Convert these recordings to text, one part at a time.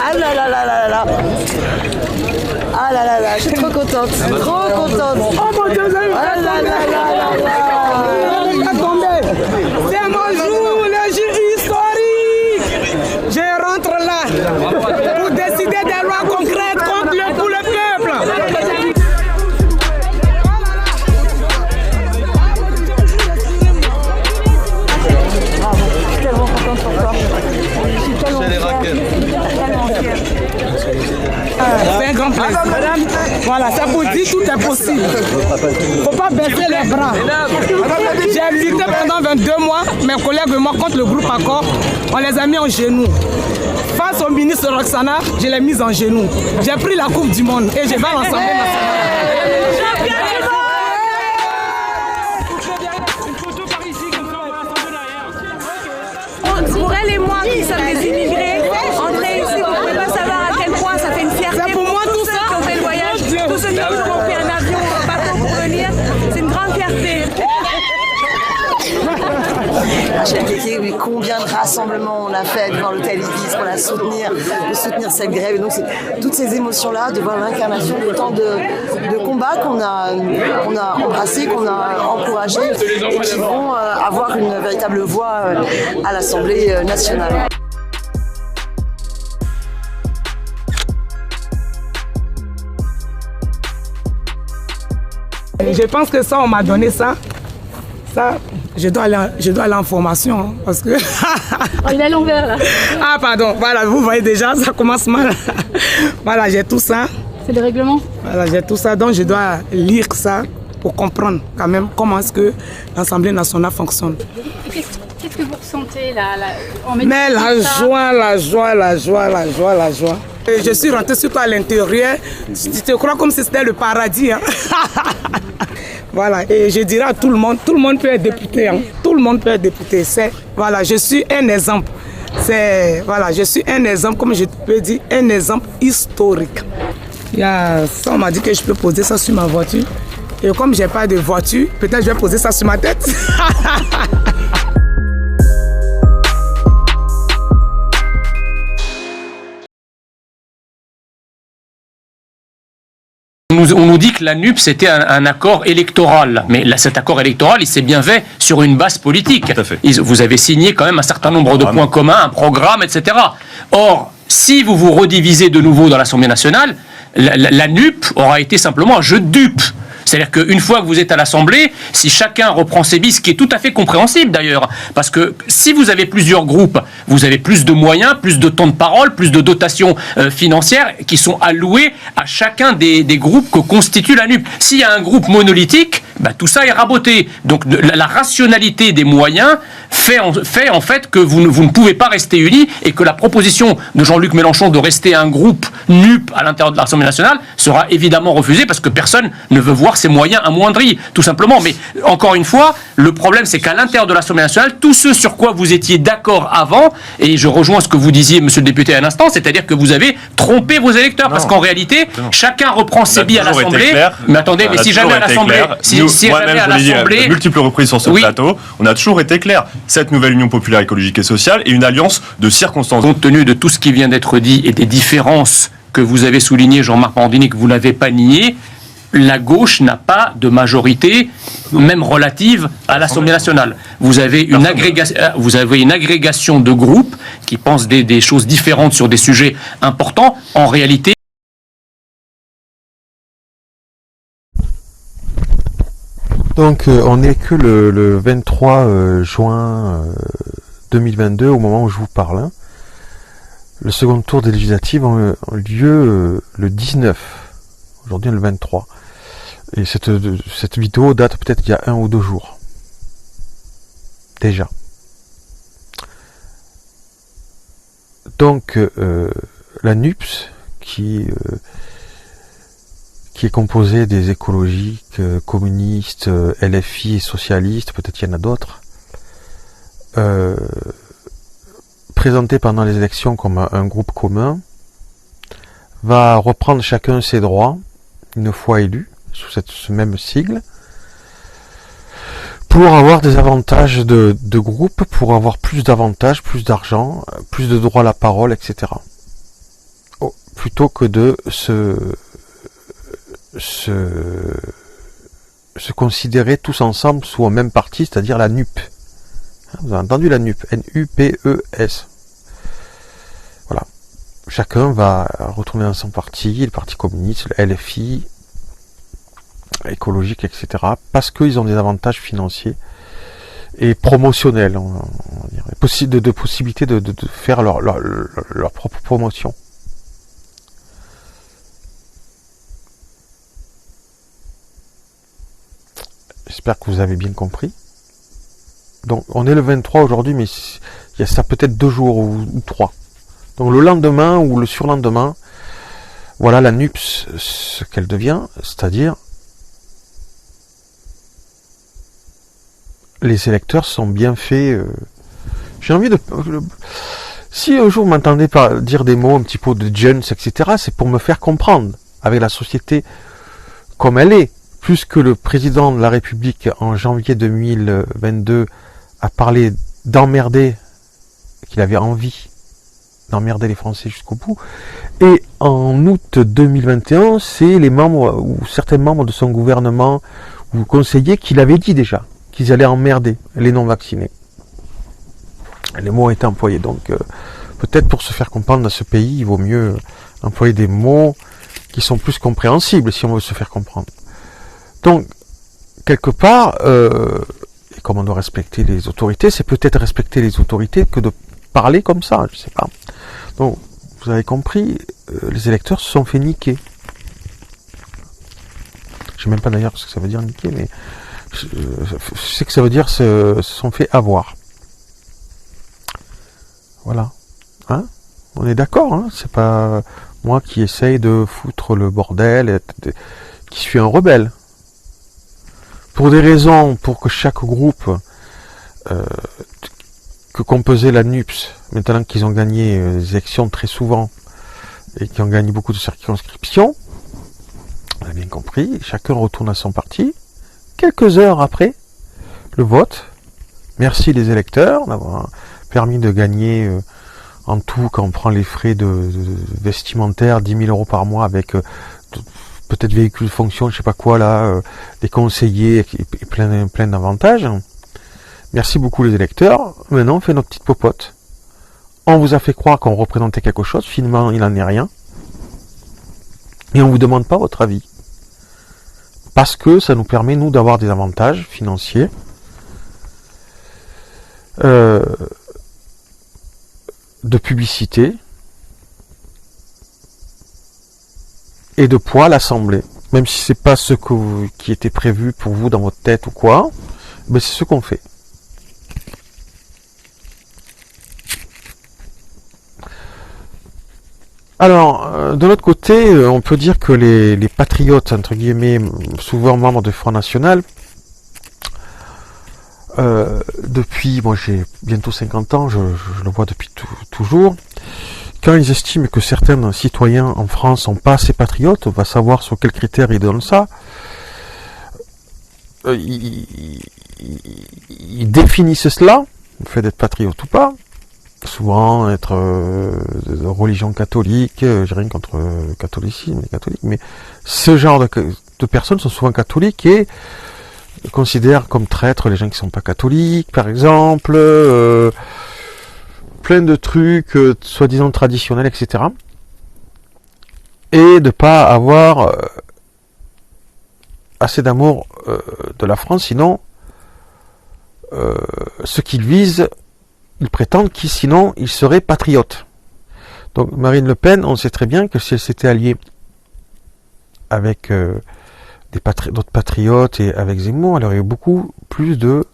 Ah là là là là là. Ah là là là, je suis trop contente. Trop contente. Oh mon Dieu, ah là là là là là. C'est mon jour, le jour historique. Je rentre là pour décider des lois concrètes pour le peuple. Je suis tellement contente pour toi. Je suis tellement fière. C'est un grand plaisir. Voilà, ça vous dit tout est possible. Faut pas baisser les bras. J'ai lutté pendant 22 mois, mes collègues et moi contre le groupe Accord, on les a mis en genoux. Face au ministre Roxana, je l'ai mise en genoux. J'ai pris la Coupe du Monde et je vais à l'Assemblée nationale. Pour elle et moi qui sommes des immigrés, entrer ici, on ne peut pas savoir à quel point ça fait une fierté. C'est pour moi tous ceux qui ont fait le voyage, tous ceux qui ont pris un avion ou un bateau pour venir, c'est une grande fierté. HLTT, oui, combien de rassemblements on a fait devant l'hôtel Ibis pour la soutenir, de soutenir cette grève. Et donc c'est toutes ces émotions-là, de voir l'incarnation de tant de combats qu'on a embrassés, qu'on a encouragés et qui vont avoir une véritable voix à l'Assemblée nationale. Je pense que ça, on m'a donné ça. Ça, je dois aller en formation hein, parce que... Oh, il est à l'envers là. Ah pardon, voilà, vous voyez déjà, ça commence mal. Voilà, j'ai tout ça. C'est le règlement. Voilà, j'ai tout ça, donc je dois lire ça pour comprendre quand même comment est-ce que l'Assemblée nationale fonctionne. Qu'est-ce que vous ressentez là Mais la joie. Et je suis rentrée surtout à l'intérieur, je te crois comme si c'était le paradis. Hein. Voilà, et je dirais à tout le monde peut être député. Hein. Tout le monde peut être député. Voilà, je suis un exemple. Voilà, je suis un exemple, comme je peux dire, un exemple historique. Ça, on m'a dit que je peux poser ça sur ma voiture. Et comme je n'ai pas de voiture, peut-être je vais poser ça sur ma tête. On nous dit que la NUP c'était un accord électoral, mais là, cet accord électoral il s'est bien fait sur une base politique. Tout à fait. Vous avez signé quand même un certain nombre de points communs, un programme, etc. Or, si vous vous redivisez de nouveau dans l'Assemblée nationale, la NUP aura été simplement un jeu de dupes. C'est-à-dire qu'une fois que vous êtes à l'Assemblée, si chacun reprend ses billes, ce qui est tout à fait compréhensible d'ailleurs, parce que si vous avez plusieurs groupes, vous avez plus de moyens, plus de temps de parole, plus de dotations financières qui sont allouées à chacun des groupes que constitue la NUP. S'il y a un groupe monolithique, tout ça est raboté. Donc la rationalité des moyens fait en fait que vous ne pouvez pas rester unis et que la proposition de Jean-Luc Mélenchon de rester un groupe NUP à l'intérieur de l'Assemblée nationale sera évidemment refusée parce que personne ne veut voir ses moyens amoindris, tout simplement. Mais encore une fois, le problème c'est qu'à l'intérieur de l'Assemblée nationale, tout ce sur quoi vous étiez d'accord avant, et je rejoins ce que vous disiez, monsieur le député, à l'instant, c'est-à-dire que vous avez trompé vos électeurs, parce qu'en réalité, chacun reprend ses billes à l'Assemblée. Mais attendez, mais si jamais à l'Assemblée, moi-même, je l'ai dit à multiples reprises sur ce plateau, on a toujours été clair. Cette nouvelle Union populaire écologique et sociale est une alliance de circonstances. Compte tenu de tout ce qui vient d'être dit et des différences que vous avez soulignées, Jean-Marc Morandini, que vous n'avez pas nié, la gauche n'a pas de majorité, même relative, à l'Assemblée nationale. Vous avez une agrégation de groupes qui pensent des choses différentes sur des sujets importants. En réalité, donc on n'est que le 23 juin 2022 au moment où je vous parle. Hein. Le second tour des législatives a lieu le 19. Aujourd'hui, le 23. Et cette vidéo date peut-être il y a 1 ou 2 jours. Déjà. Donc, la NUPS, qui est composée des écologiques, communistes, LFI et socialistes, peut-être qu'il y en a d'autres, présentés pendant les élections comme un groupe commun, va reprendre chacun ses droits, une fois élu, sous ce même sigle, pour avoir des avantages de groupe, pour avoir plus d'avantages, plus d'argent, plus de droit à la parole, etc. Plutôt que de se considérer tous ensemble sous un même parti, c'est-à-dire la NUP. Vous avez entendu la NUP, N-U-P-E-S. Voilà. Chacun va retourner dans son parti, le Parti communiste, le LFI, écologique, etc. Parce qu'ils ont des avantages financiers et promotionnels, on va dire, de possibilités de faire leur propre promotion. J'espère que vous avez bien compris. Donc, on est le 23 aujourd'hui, mais il y a ça peut-être 2 jours ou 3. Donc, le lendemain ou le surlendemain, voilà la NUPS, ce qu'elle devient, c'est-à-dire les électeurs sont bien faits. J'ai envie de... Si un jour vous m'entendez dire des mots un petit peu de jeunes, etc., c'est pour me faire comprendre, avec la société comme elle est. Plus que le président de la République en janvier 2022 a parlé d'emmerder, qu'il avait envie d'emmerder les Français jusqu'au bout, et en août 2021, c'est les membres ou certains membres de son gouvernement ou conseillers qui l'avaient dit déjà, qu'ils allaient emmerder les non-vaccinés. Les mots ont été employés, donc peut-être pour se faire comprendre dans ce pays, il vaut mieux employer des mots qui sont plus compréhensibles si on veut se faire comprendre. Donc, quelque part, et comme on doit respecter les autorités, c'est peut-être respecter les autorités que de parler comme ça, je sais pas. Donc, vous avez compris, les électeurs se sont fait niquer. Je sais même pas d'ailleurs ce que ça veut dire niquer, mais je sais que ça veut dire se sont fait avoir. Voilà. Hein? On est d'accord, hein? C'est pas moi qui essaye de foutre le bordel, qui suis un rebelle. Pour des raisons, pour que chaque groupe que composait la NUPS, maintenant qu'ils ont gagné les élections très souvent et qui ont gagné beaucoup de circonscriptions, on a bien compris, chacun retourne à son parti. Quelques heures après le vote, merci les électeurs d'avoir permis de gagner en tout, quand on prend les frais de vestimentaires, 10 000 € par mois avec... peut-être véhicule de fonction, je sais pas quoi là, des conseillers et plein d'avantages. Merci beaucoup les électeurs. Maintenant on fait notre petite popote. On vous a fait croire qu'on représentait quelque chose, finalement il n'en est rien. Et on vous demande pas votre avis. Parce que ça nous permet nous d'avoir des avantages financiers. De publicité. Et de poids à l'Assemblée. Même si c'est pas ce qui était prévu pour vous dans votre tête ou quoi, mais c'est ce qu'on fait. Alors, de l'autre côté, on peut dire que les patriotes, entre guillemets, souvent membres du Front National, depuis, moi j'ai bientôt 50 ans, je le vois depuis toujours, quand ils estiment que certains citoyens en France sont pas assez patriotes, on va savoir sur quels critères ils donnent ça, ils définissent cela, le fait d'être patriote ou pas, souvent être de religion catholique, j'ai rien contre le catholicisme, les catholiques, mais ce genre de personnes sont souvent catholiques et considèrent comme traîtres les gens qui sont pas catholiques, par exemple, plein de trucs soi-disant traditionnels, etc. Et de pas avoir assez d'amour de la France, sinon ce qu'ils visent, ils prétendent qu'ils sinon ils seraient patriotes. Donc Marine Le Pen, on sait très bien que si elle s'était alliée avec d'autres patriotes et avec Zemmour, elle aurait eu beaucoup plus de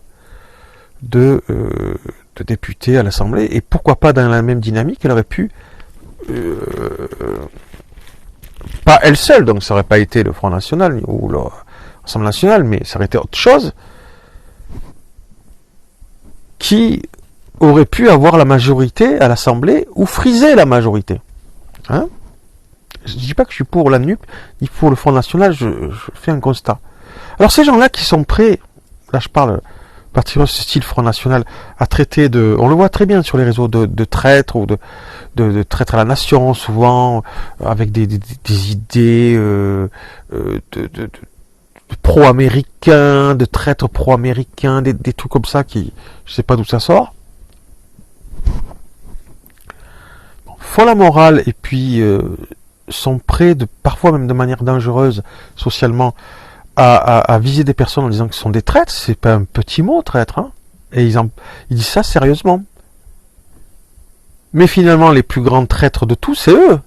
députés à l'Assemblée, et pourquoi pas dans la même dynamique, elle aurait pu pas elle seule, donc ça aurait pas été le Front National ou l'Assemblée nationale, mais ça aurait été autre chose qui aurait pu avoir la majorité à l'Assemblée ou friser la majorité. Hein? Je dis pas que je suis pour la NUP ni pour le Front National, je fais un constat. Alors ces gens-là qui sont prêts, là je parle patriotes style Front National à traiter on le voit très bien sur les réseaux de traîtres ou de traîtres à la nation, souvent avec des idées de pro-américains, de traîtres pro-américains, des trucs comme ça qui, je sais pas d'où ça sort. Font la morale et puis sont prêts, parfois même de manière dangereuse socialement, à viser des personnes en disant que ce sont des traîtres. C'est pas un petit mot, traître, hein. Et ils disent ça sérieusement. Mais finalement, les plus grands traîtres de tous, c'est eux,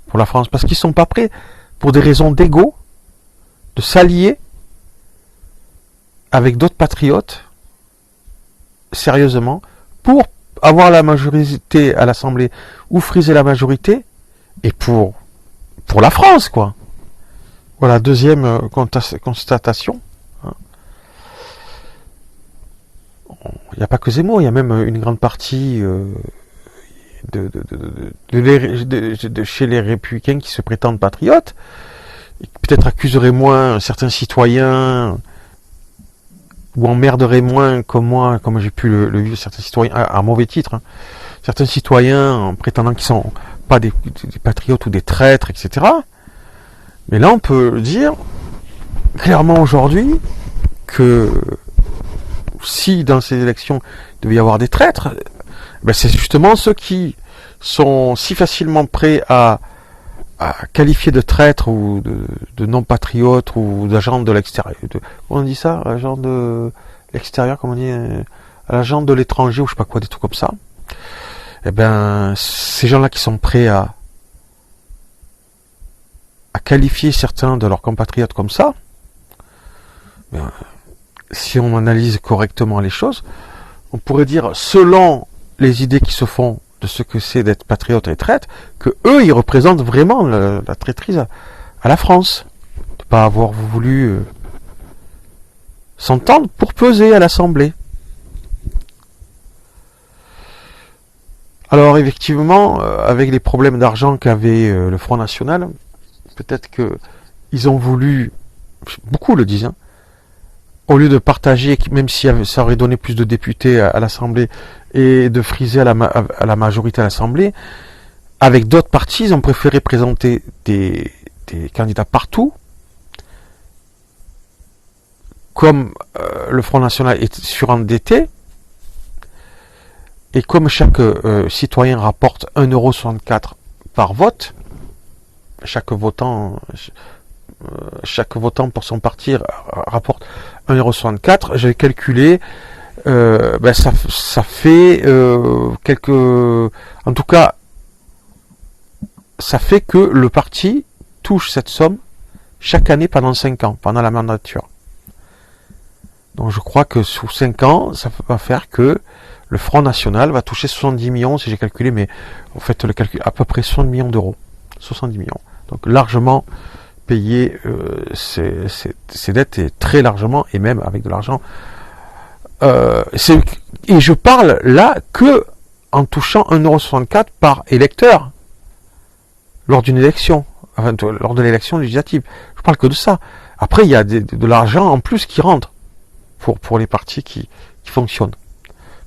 pour la France, parce qu'ils sont pas prêts, pour des raisons d'ego, de s'allier avec d'autres patriotes, sérieusement, pour avoir la majorité à l'Assemblée, ou friser la majorité, et pour la France, quoi. Voilà, deuxième constatation. Il n'y a pas que Zemmour, il y a même une grande partie chez les Républicains qui se prétendent patriotes, et qui peut-être accuseraient moins certains citoyens, ou emmerderaient moins, comme moi, comme j'ai pu le vivre, certains citoyens, à mauvais titre, hein, certains citoyens en prétendant qu'ils ne sont pas des patriotes ou des traîtres, etc. Mais là, on peut dire clairement aujourd'hui que si dans ces élections il devait y avoir des traîtres, ben c'est justement ceux qui sont si facilement prêts à qualifier de traîtres ou de non-patriotes ou d'agents de l'extérieur. Comment on dit ça? Agents de l'extérieur, comment on dit? L'agent de l'étranger ou je sais pas quoi, des trucs comme ça. Eh ben, ces gens-là qui sont prêts à qualifier certains de leurs compatriotes comme ça, ben, si on analyse correctement les choses, on pourrait dire, selon les idées qui se font de ce que c'est d'être patriote et traître, que eux, ils représentent vraiment la traîtrise à la France. De ne pas avoir voulu s'entendre pour peser à l'Assemblée. Alors effectivement, avec les problèmes d'argent qu'avait le Front National, peut-être que ils ont voulu, beaucoup le disent, hein, au lieu de partager, même si ça aurait donné plus de députés à l'Assemblée et de friser à la majorité à l'Assemblée, avec d'autres partis, ils ont préféré présenter des candidats partout. Comme le Front National est surendetté, et comme chaque citoyen rapporte 1,64€ par vote, chaque votant pour son parti rapporte 1,64€, j'ai calculé, ça fait en tout cas, ça fait que le parti touche cette somme chaque année pendant 5 ans, pendant la mandature. Donc je crois que sous 5 ans, ça va faire que le Front National va toucher 70 millions, si j'ai calculé, mais en fait le calcul, à peu près 60 millions d'euros. 70 millions. Donc largement payer ses dettes, et très largement, et même avec de l'argent. Et je parle là que en touchant 1,64€ par électeur lors d'une élection, enfin, lors de l'élection législative. Je parle que de ça. Après, il y a de l'argent en plus qui rentre pour les partis qui fonctionnent.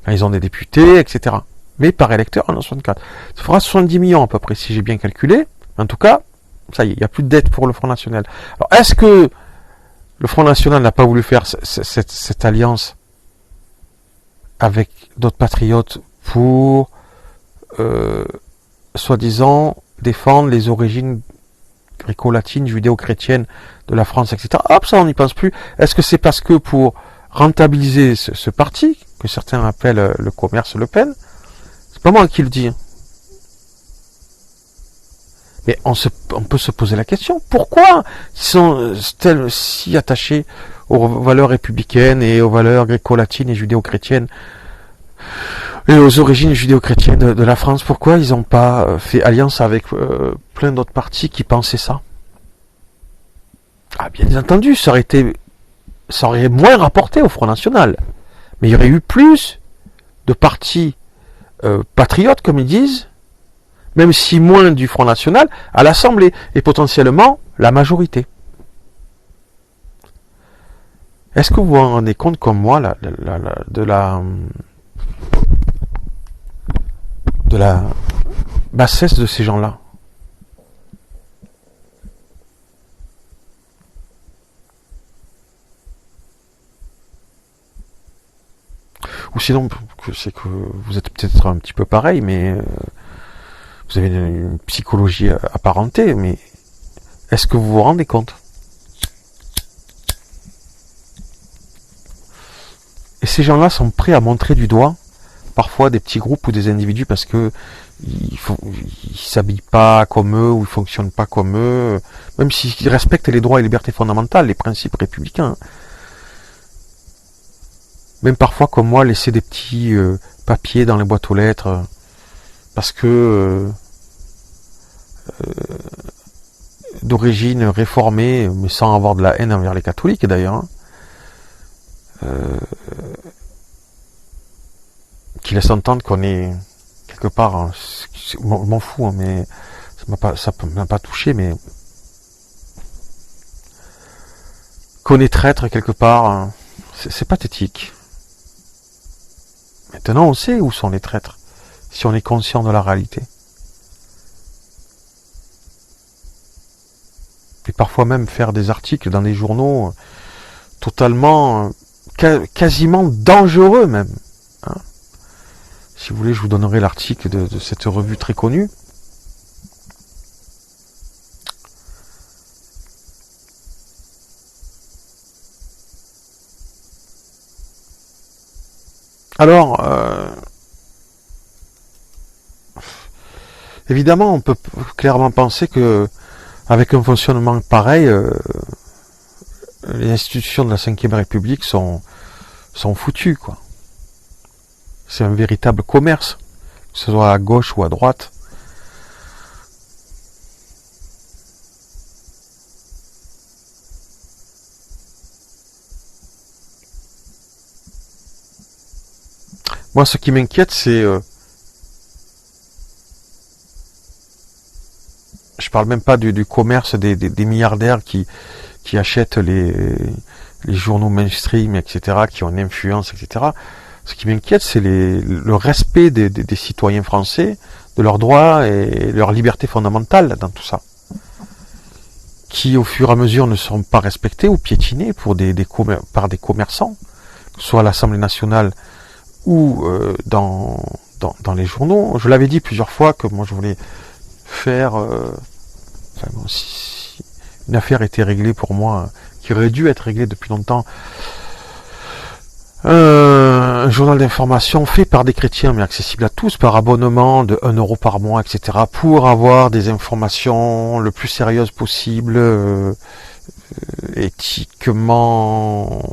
Enfin, ils ont des députés, etc. Mais par électeur, 1,64€. Ça fera 70 millions à peu près, si j'ai bien calculé. En tout cas, ça y est, il n'y a plus de dette pour le Front National. Alors, est-ce que le Front National n'a pas voulu faire cette alliance avec d'autres patriotes pour, soi-disant, défendre les origines gréco-latines, judéo-chrétiennes de la France, etc. Hop, ça on n'y pense plus. Est-ce que c'est parce que pour rentabiliser ce parti, que certains appellent le commerce Le Pen, c'est pas moi qui le dis. Mais on peut se poser la question, pourquoi ils sont si attachés aux valeurs républicaines et aux valeurs gréco-latines et judéo-chrétiennes et aux origines judéo-chrétiennes de la France? Pourquoi ils n'ont pas fait alliance avec plein d'autres partis qui pensaient ça? Ah, bien entendu, ça aurait moins rapporté au Front National. Mais il y aurait eu plus de partis patriotes, comme ils disent, même si moins du Front National, à l'Assemblée, et potentiellement la majorité. Est-ce que vous vous rendez compte comme moi de la bassesse de ces gens-là? Ou sinon, c'est que vous êtes peut-être un petit peu pareil, mais vous avez une psychologie apparentée, mais est-ce que vous vous rendez compte? Et ces gens-là sont prêts à montrer du doigt, parfois des petits groupes ou des individus, parce que ils s'habillent pas comme eux, ou ils fonctionnent pas comme eux, même s'ils respectent les droits et libertés fondamentales, les principes républicains. Même parfois, comme moi, laisser des petits papiers dans les boîtes aux lettres, parce que d'origine réformée, mais sans avoir de la haine envers les catholiques d'ailleurs, qui laisse entendre qu'on est quelque part, je m'en fous, hein, mais ça m'a pas touché, mais qu'on est traître quelque part, hein, c'est pathétique. Maintenant, on sait où sont les traîtres, si on est conscient de la réalité. Et parfois même faire des articles dans des journaux totalement, quasiment dangereux même. Hein. Si vous voulez, je vous donnerai l'article de cette revue très connue. Alors, évidemment, on peut clairement penser que avec un fonctionnement pareil, les institutions de la Ve République sont foutues, quoi. C'est un véritable commerce, que ce soit à gauche ou à droite. Moi, ce qui m'inquiète, c'est... je parle même pas du commerce des milliardaires qui achètent les journaux mainstream, etc., qui ont une influence, etc. Ce qui m'inquiète, c'est le respect des citoyens français, de leurs droits et leurs libertés fondamentales dans tout ça, qui au fur et à mesure ne seront pas respectés ou piétinés par des commerçants, soit à l'Assemblée nationale ou dans les journaux. Je l'avais dit plusieurs fois que moi je voulais faire... si une affaire était réglée pour moi, qui aurait dû être réglée depuis longtemps, un journal d'information fait par des chrétiens, mais accessible à tous, par abonnement de 1 € par mois, etc., pour avoir des informations le plus sérieuses possible, éthiquement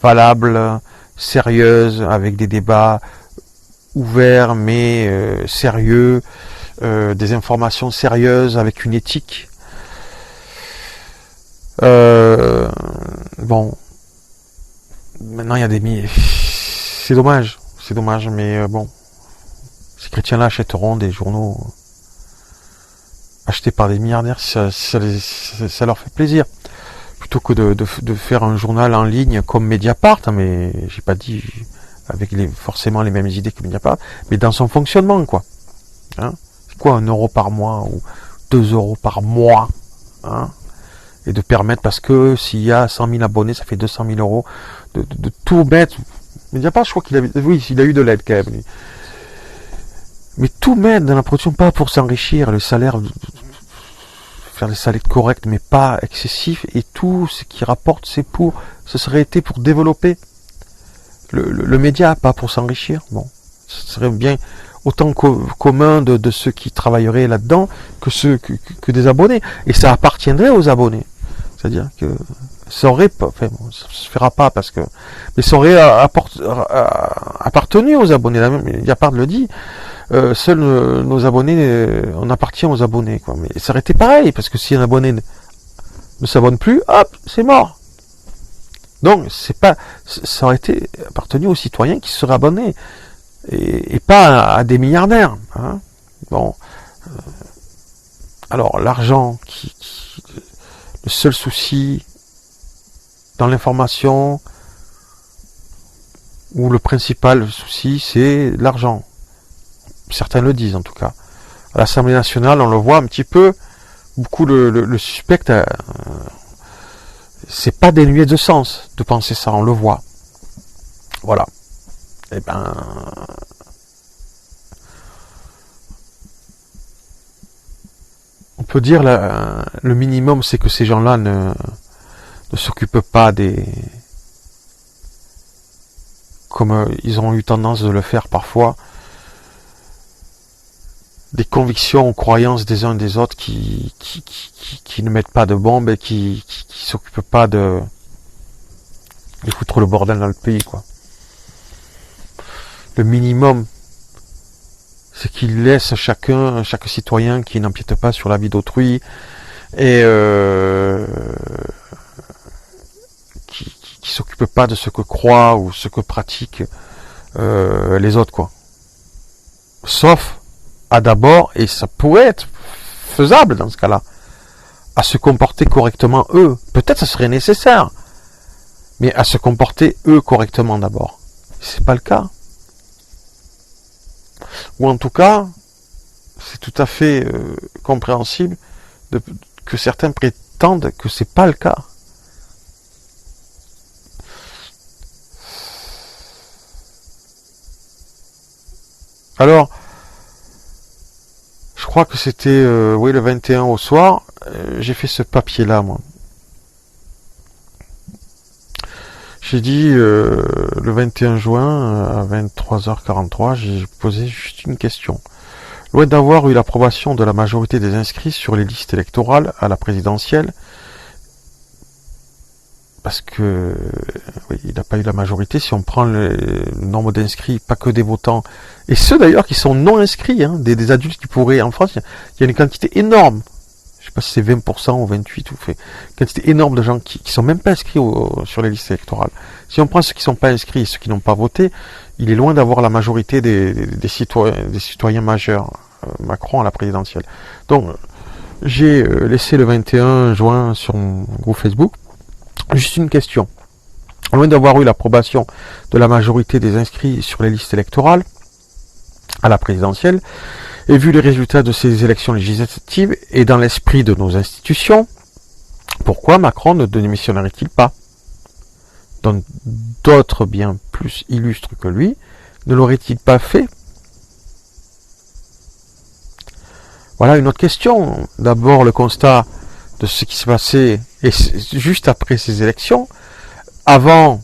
valables, sérieuses, avec des débats ouverts mais sérieux, des informations sérieuses avec une éthique. Bon, maintenant il y a des c'est dommage, mais bon, ces chrétiens-là achèteront des journaux achetés par des milliardaires si ça leur fait plaisir, plutôt que de faire un journal en ligne comme Mediapart, hein, mais j'ai pas dit avec forcément les mêmes idées que Mediapart, mais dans son fonctionnement, quoi. Hein, c'est quoi 1 € par mois ou 2 € par mois, hein, et de permettre, parce que s'il y a 100 000 abonnés, ça fait 200 000 €, de tout mettre. Mediapart, je crois qu'il a eu de l'aide quand même. Mais tout mettre dans la production, pas pour s'enrichir, le salaire, faire des salaires corrects, mais pas excessifs, et tout ce qui rapporte, ce serait été pour développer le média, pas pour s'enrichir. Bon, ce serait bien autant commun de ceux qui travailleraient là-dedans que des abonnés, et ça appartiendrait aux abonnés. C'est-à-dire que ça aurait pas, enfin bon, ça se fera pas parce que, mais ça aurait appartenu aux abonnés. Mediapart le dit, seuls nos abonnés, on appartient aux abonnés, quoi. Mais ça aurait été pareil, parce que si un abonné ne s'abonne plus, hop, c'est mort. Donc ça aurait été appartenu aux citoyens qui seraient abonnés, et pas à des milliardaires, hein. Bon, alors l'argent le seul souci, dans l'information où le principal souci, c'est l'argent. Certains le disent, en tout cas. À l'Assemblée nationale, on le voit un petit peu, beaucoup le suspectent. C'est pas dénué de sens de penser ça, on le voit. Voilà. Eh ben... On peut dire, le minimum, c'est que ces gens-là ne s'occupent pas des... Comme ils ont eu tendance de le faire parfois, des convictions ou croyances des uns et des autres qui ne mettent pas de bombes et qui s'occupent pas de foutre le bordel dans le pays, quoi. Le minimum, c'est qu'il laisse chaque citoyen qui n'empiète pas sur la vie d'autrui et qui s'occupe pas de ce que croient ou ce que pratiquent les autres, quoi. Sauf à d'abord, et ça pourrait être faisable dans ce cas-là, à se comporter correctement eux. Peut-être ça serait nécessaire, mais à se comporter eux correctement d'abord. C'est pas le cas. Ou en tout cas, c'est tout à fait compréhensible que certains prétendent que c'est pas le cas. Alors, je crois que c'était le 21 au soir, j'ai fait ce papier-là, moi. J'ai dit, le 21 juin, à 23h43, j'ai posé juste une question. Loin d'avoir eu l'approbation de la majorité des inscrits sur les listes électorales à la présidentielle, parce que il n'a pas eu la majorité, si on prend le nombre d'inscrits, pas que des votants, et ceux d'ailleurs qui sont non inscrits, hein, des adultes qui pourraient, en France, il y a une quantité énorme, je sais pas si c'est 20% ou 28%, une quantité énorme de gens qui sont même pas inscrits sur les listes électorales. Si on prend ceux qui sont pas inscrits et ceux qui n'ont pas voté, il est loin d'avoir la majorité des citoyens majeurs, Macron à la présidentielle. Donc, j'ai laissé le 21 juin sur mon groupe Facebook. Juste une question. Loin d'avoir eu l'approbation de la majorité des inscrits sur les listes électorales à la présidentielle, et vu les résultats de ces élections législatives et dans l'esprit de nos institutions, pourquoi Macron ne démissionnerait-il pas? Donc d'autres bien plus illustres que lui ne l'auraient-il pas fait? Voilà une autre question. D'abord le constat de ce qui s'est passé et juste après ces élections, avant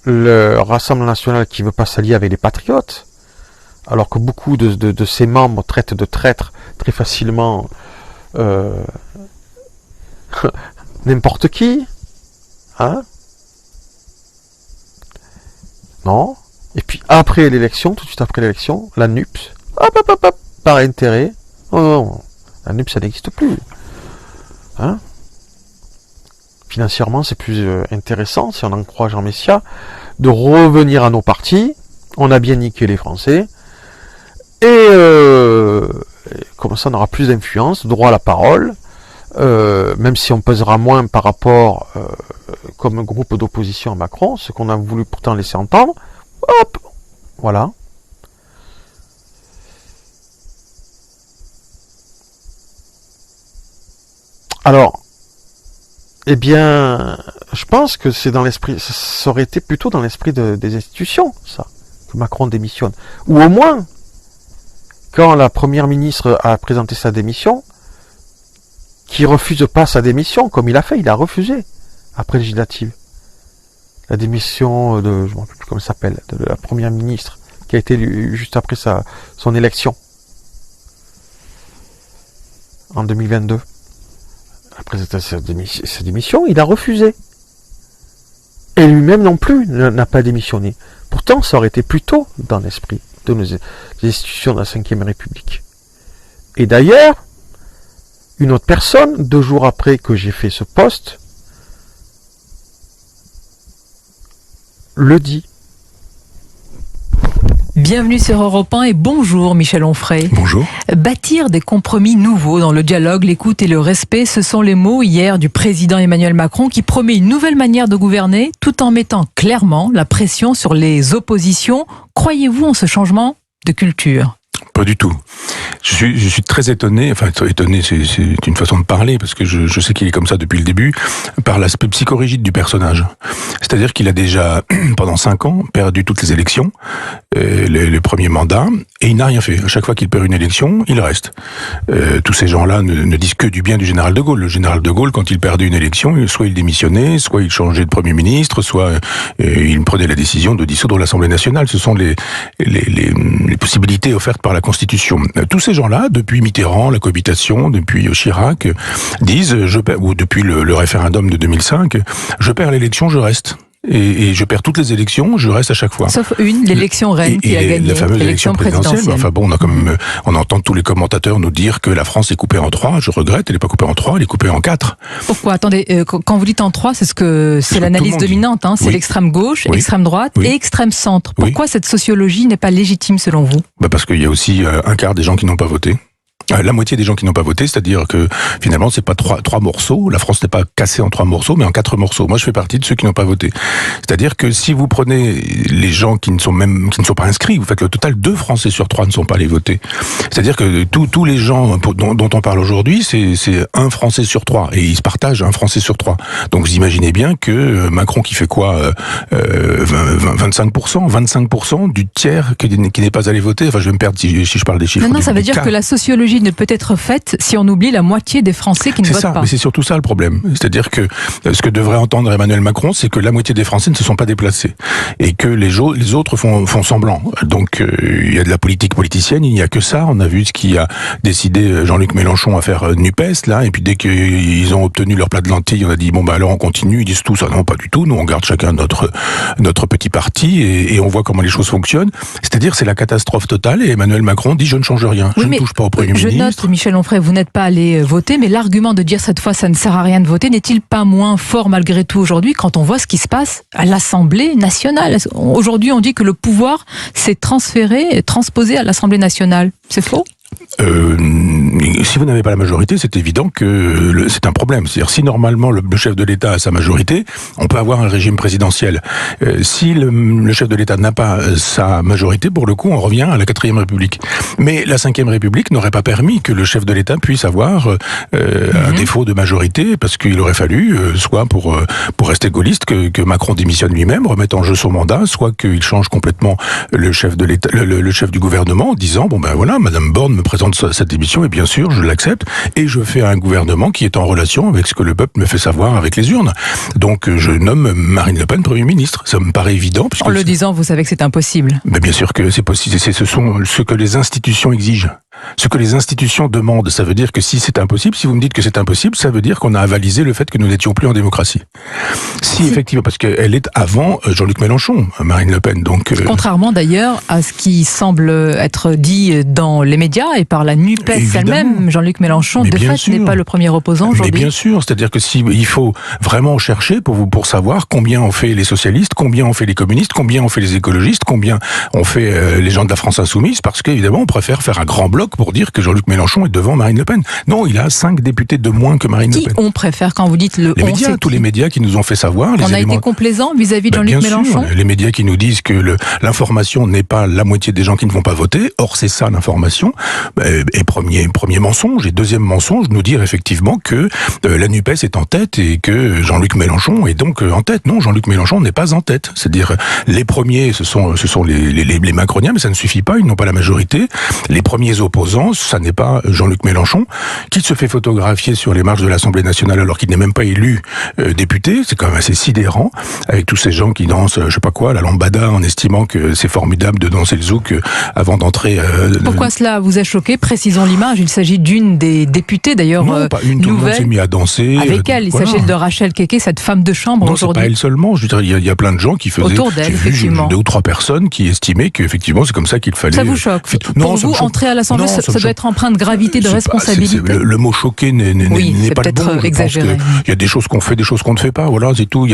le Rassemblement national qui veut pas s'allier avec les patriotes, alors que beaucoup de ses membres traitent de traîtres très facilement n'importe qui, hein? Non. Et puis après l'élection, tout de suite après l'élection, la NUPS, par intérêt, non, la NUPS ça n'existe plus. Hein? Financièrement, c'est plus intéressant, si on en croit Jean Messia, de revenir à nos partis. On a bien niqué les Français. Et comme ça, on aura plus d'influence, droit à la parole, même si on pesera moins par rapport comme groupe d'opposition à Macron, ce qu'on a voulu pourtant laisser entendre. Hop, voilà. Alors, eh bien, je pense que c'est dans l'esprit, ça aurait été plutôt dans l'esprit des institutions, ça, que Macron démissionne. Ou au moins, quand la première ministre a présenté sa démission, qui refuse pas sa démission, comme il a fait, il a refusé, après législative. La démission je ne me rappelle plus comment elle s'appelle, de la première ministre, qui a été élue juste après son élection, en 2022. Après sa démission, il a refusé. Et lui-même non plus n'a pas démissionné. Pourtant, ça aurait été plutôt dans l'esprit de nos institutions de la Ve République. Et d'ailleurs, une autre personne, 2 jours après que j'ai fait ce post, le dit. Bienvenue sur Europe 1 et bonjour Michel Onfray. Bonjour. Bâtir des compromis nouveaux dans le dialogue, l'écoute et le respect, ce sont les mots hier du président Emmanuel Macron qui promet une nouvelle manière de gouverner tout en mettant clairement la pression sur les oppositions. Croyez-vous en ce changement de culture ? Pas du tout. Je suis très étonné, enfin étonné c'est une façon de parler, parce que je sais qu'il est comme ça depuis le début, par l'aspect psychorigide du personnage. C'est-à-dire qu'il a déjà, pendant 5 ans, perdu toutes les élections, les premiers mandats, et il n'a rien fait. À chaque fois qu'il perd une élection, il reste. Tous ces gens-là ne disent que du bien du général de Gaulle. Le général de Gaulle, quand il perdait une élection, soit il démissionnait, soit il changeait de Premier ministre, soit il prenait la décision de dissoudre l'Assemblée nationale. Ce sont les possibilités offertes par la Constitution. Tous ces gens-là, depuis Mitterrand, la cohabitation, depuis Chirac, disent, ou depuis le référendum de 2005, je perds l'élection, je reste. Et je perds toutes les élections, je reste à chaque fois. Sauf l'élection reine qui a gagné. La fameuse élection présidentielle. Enfin bon, on entend tous les commentateurs nous dire que la France est coupée en 3. Je regrette, elle n'est pas coupée en 3, elle est coupée en 4. Pourquoi ? Attendez, quand vous dites en 3, c'est l'analyse dominante. Hein, c'est l'extrême gauche, extrême droite et extrême centre. Pourquoi cette sociologie n'est pas légitime selon vous ? Parce qu'il y a aussi un quart des gens qui n'ont pas voté. La moitié des gens qui n'ont pas voté, c'est-à-dire que finalement c'est pas trois morceaux, la France n'est pas cassée en 3 morceaux, mais en 4 morceaux. Moi je fais partie de ceux qui n'ont pas voté. C'est-à-dire que si vous prenez les gens qui ne sont pas inscrits, vous faites le total, 2 Français sur 3 ne sont pas allés voter. C'est-à-dire que tous les gens dont on parle aujourd'hui, c'est 1 Français sur 3, et ils se partagent 1 Français sur 3. Donc vous imaginez bien que Macron qui fait quoi, 25% du tiers qui n'est pas allé voter. Enfin je vais me perdre si je parle des chiffres. Non, ça veut dire que la sociologie ne peut être faite si on oublie la moitié des Français qui ne votent pas. Mais c'est surtout ça le problème. C'est-à-dire que ce que devrait entendre Emmanuel Macron, c'est que la moitié des Français ne se sont pas déplacés et que les autres font semblant. Donc il y a de la politique politicienne, il n'y a que ça. On a vu ce qui a décidé Jean-Luc Mélenchon à faire NUPES là, et puis dès qu'ils ont obtenu leur plat de lentilles, on a dit bon bah alors on continue. Ils disent tout ça, non pas du tout. Nous on garde chacun notre petit parti et on voit comment les choses fonctionnent. C'est-à-dire c'est la catastrophe totale et Emmanuel Macron dit je ne change rien, je ne touche pas au Premier ministre. Je note, Michel Onfray, vous n'êtes pas allé voter, mais l'argument de dire cette fois ça ne sert à rien de voter n'est-il pas moins fort malgré tout aujourd'hui quand on voit ce qui se passe à l'Assemblée nationale ? Aujourd'hui, on dit que le pouvoir s'est transposé à l'Assemblée nationale. C'est faux ? Si vous n'avez pas la majorité, c'est évident que c'est un problème. C'est-à-dire, si normalement le chef de l'État a sa majorité, on peut avoir un régime présidentiel. Si le chef de l'État n'a pas sa majorité, pour le coup, on revient à la 4e République. Mais la 5e République n'aurait pas permis que le chef de l'État puisse avoir un défaut de majorité, parce qu'il aurait fallu, soit pour rester gaulliste, que Macron démissionne lui-même, remette en jeu son mandat, soit qu'il change complètement le chef de l'État, le chef du gouvernement, en disant bon ben voilà, Madame Borne me présente cette démission et bien sûr je l'accepte et je fais un gouvernement qui est en relation avec ce que le peuple me fait savoir avec les urnes. Donc je nomme Marine Le Pen Premier ministre. Ça me paraît évident. En le disant, vous savez que c'est impossible. Mais bien sûr que c'est possible. Ce sont ce que les institutions exigent. Ce que les institutions demandent, ça veut dire que si c'est impossible, si vous me dites que c'est impossible, ça veut dire qu'on a avalisé le fait que nous n'étions plus en démocratie. Si effectivement, parce qu'elle est avant Jean-Luc Mélenchon, Marine Le Pen. Donc contrairement d'ailleurs à ce qui semble être dit dans les médias et par la NUPES elle-même, Jean-Luc Mélenchon, de fait, n'est pas le premier opposant aujourd'hui. Mais bien sûr, c'est-à-dire que il faut vraiment chercher pour savoir combien ont fait les socialistes, combien ont fait les communistes, combien ont fait les écologistes, combien ont fait les gens de la France insoumise, parce qu'évidemment, on préfère faire un grand bloc pour dire que Jean-Luc Mélenchon est devant Marine Le Pen. Non, il a 5 députés de moins que Marine Le Pen. Qui on préfère quand vous dites le les médias, tous les médias qui nous ont fait savoir. On a été complaisants vis-à-vis de Jean-Luc Mélenchon. Les médias qui nous disent que l'information n'est pas la moitié des gens qui ne vont pas voter. Or, c'est ça l'information. Et premier mensonge. Et deuxième mensonge, nous dire effectivement que la NUPES est en tête et que Jean-Luc Mélenchon est donc en tête. Non, Jean-Luc Mélenchon n'est pas en tête. C'est-à-dire, les premiers, ce sont les macroniens, mais ça ne suffit pas. Ils n'ont pas la majorité. Les premiers opposants, ça n'est pas Jean-Luc Mélenchon, qui se fait photographier sur les marches de l'Assemblée nationale alors qu'il n'est même pas élu député. C'est quand même assez sidérant, avec tous ces gens qui dansent, je sais pas quoi, la lambada, en estimant que c'est formidable de danser le zouk avant d'entrer. Pourquoi cela vous a choqué ? Précisons l'image. Il s'agit d'une des députées, d'ailleurs, non, pas une, tout le monde s'est mis à danser. Avec elle, il s'agit de Rachel Keke, cette femme de chambre non, aujourd'hui. Non, c'est pas elle seulement. Je veux dire, il y a plein de gens qui faisaient. Autour d'elle, effectivement. 2 ou 3 personnes qui estimaient qu'effectivement, c'est comme ça qu'il fallait. Ça vous choque ? Pour vous, entrer à l'Assemblée ça doit être empreint de gravité, de responsabilité. Le mot choqué n'est pas le bon. Peut-être exagéré. Il y a des choses qu'on fait, des choses qu'on ne fait pas. Voilà, c'est tout.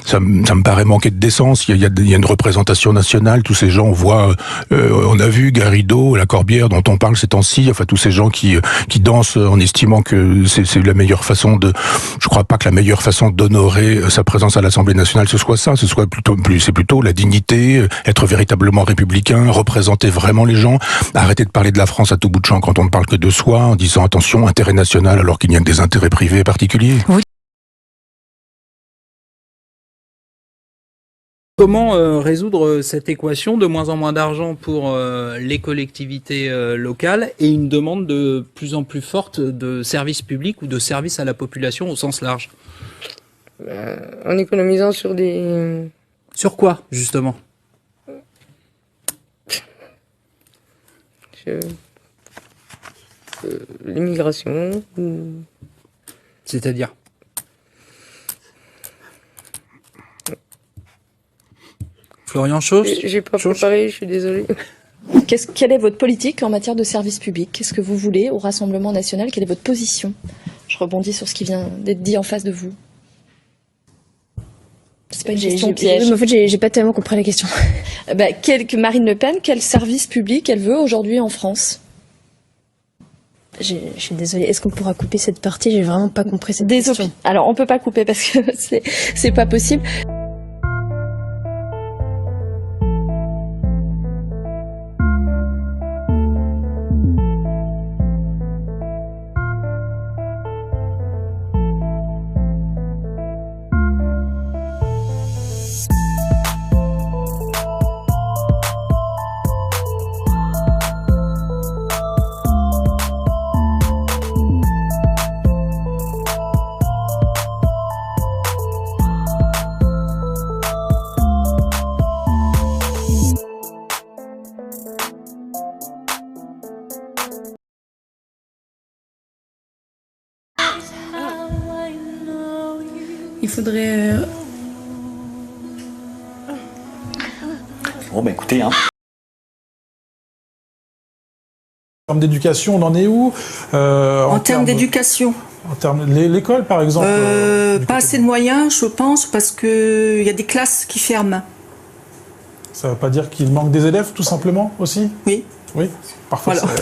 Ça me paraît manquer de décence. Il y a une représentation nationale. Tous ces gens, on a vu Garrido, la Corbière dont on parle ces temps-ci. Enfin, tous ces gens qui dansent en estimant que c'est la meilleure façon je crois pas que la meilleure façon d'honorer sa présence à l'Assemblée nationale ce soit ça. C'est plutôt la dignité, être véritablement républicain, représenter vraiment les gens, arrêter de parler de la France à tout bout de champ quand on ne parle que de soi, en disant attention, intérêt national alors qu'il n'y a que des intérêts privés et particuliers. Oui. Comment résoudre cette équation de moins en moins d'argent pour les collectivités locales et une demande de plus en plus forte de services publics ou de services à la population au sens large? En économisant sur des... Sur quoi, justement? L'immigration. C'est-à-dire? Florian Chauche? J'ai pas préparé, je suis désolée. Quelle est votre politique en matière de service public? Qu'est-ce que vous voulez au Rassemblement national? Quelle est votre position? Je rebondis sur ce qui vient d'être dit en face de vous. C'est pas une question piège. En fait, j'ai pas tellement compris la question. Marine Le Pen, quel service public elle veut aujourd'hui en France? Je suis désolée. Est-ce qu'on pourra couper cette partie? J'ai vraiment pas compris cette question. Alors, on peut pas couper parce que c'est pas possible. Il faudrait... Bon, bah écoutez, En termes d'éducation, on en est où En termes d'éducation. En termes l'école, par exemple. Pas assez de moyens, je pense, parce que il y a des classes qui ferment. Ça ne veut pas dire qu'il manque des élèves, tout simplement, aussi? Oui. Oui. Parfois. Voilà.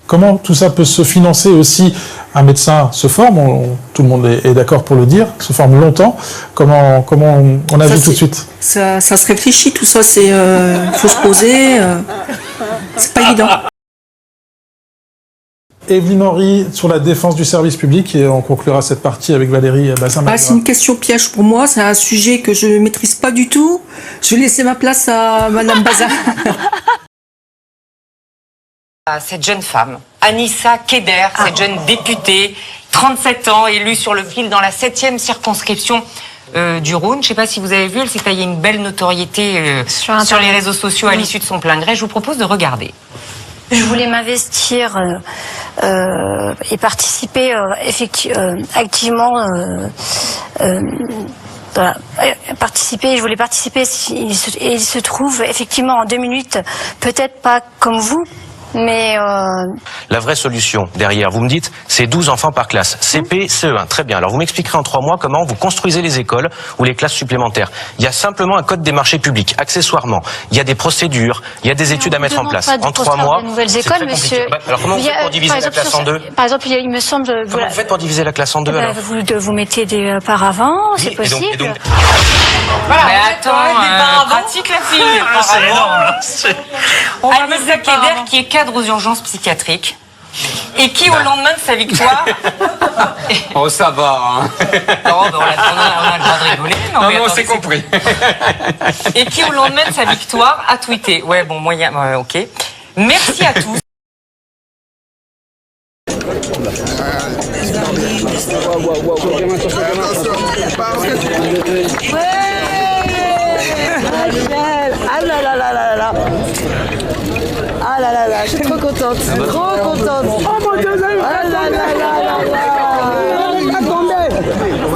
Comment tout ça peut se financer aussi? Un médecin se forme, tout le monde est d'accord pour le dire, se forme longtemps. Comment on agit tout de suite? Ça se réfléchit, tout ça, faut se poser. C'est pas évident. Evelyne Henry, sur la défense du service public, et on conclura cette partie avec Valérie Bassin-Magra. C'est une question piège pour moi, c'est un sujet que je ne maîtrise pas du tout. Je vais laisser ma place à Madame Bazin. Cette jeune femme, Anissa Keder, cette jeune députée, 37 ans, élue sur le fil dans la 7e circonscription du Rhône. Je ne sais pas si vous avez vu, elle s'est taillée une belle notoriété sur les réseaux sociaux à l'issue de son plein gré. Je vous propose de regarder. Je voulais m'investir et participer activement. Voilà. Je voulais participer. Il se trouve effectivement en 2 minutes, peut-être pas comme vous, mais... La vraie solution derrière, vous me dites, c'est 12 enfants par classe. CP, CE1, très bien. Alors vous m'expliquerez en 3 mois comment vous construisez les écoles ou les classes supplémentaires. Il y a simplement un code des marchés publics. Accessoirement, il y a des procédures, il y a des études à mettre en place. En 3 mois, de nouvelles écoles, monsieur. Alors comment vous faites pour diviser la classe en 2? Par exemple, il me semble... Comment vous faites pour diviser la classe en 2 alors? Vous mettez des paravents, c'est possible. Voilà, mais attends, pratique la fille. C'est énorme. Anissa Keder, qui est cadre aux urgences psychiatriques et qui, au lendemain de sa victoire... Oh, ça va, hein. Non, on a le droit de rigoler. Non, c'est compris. Et qui, au lendemain de sa victoire, a tweeté. Ouais, bon, moyen, ok. Merci à tous. Ah là là là là là. Ah là là là, je suis trop contente. Trop contente. Oh mon Dieu, ah là là là là là. Attendez,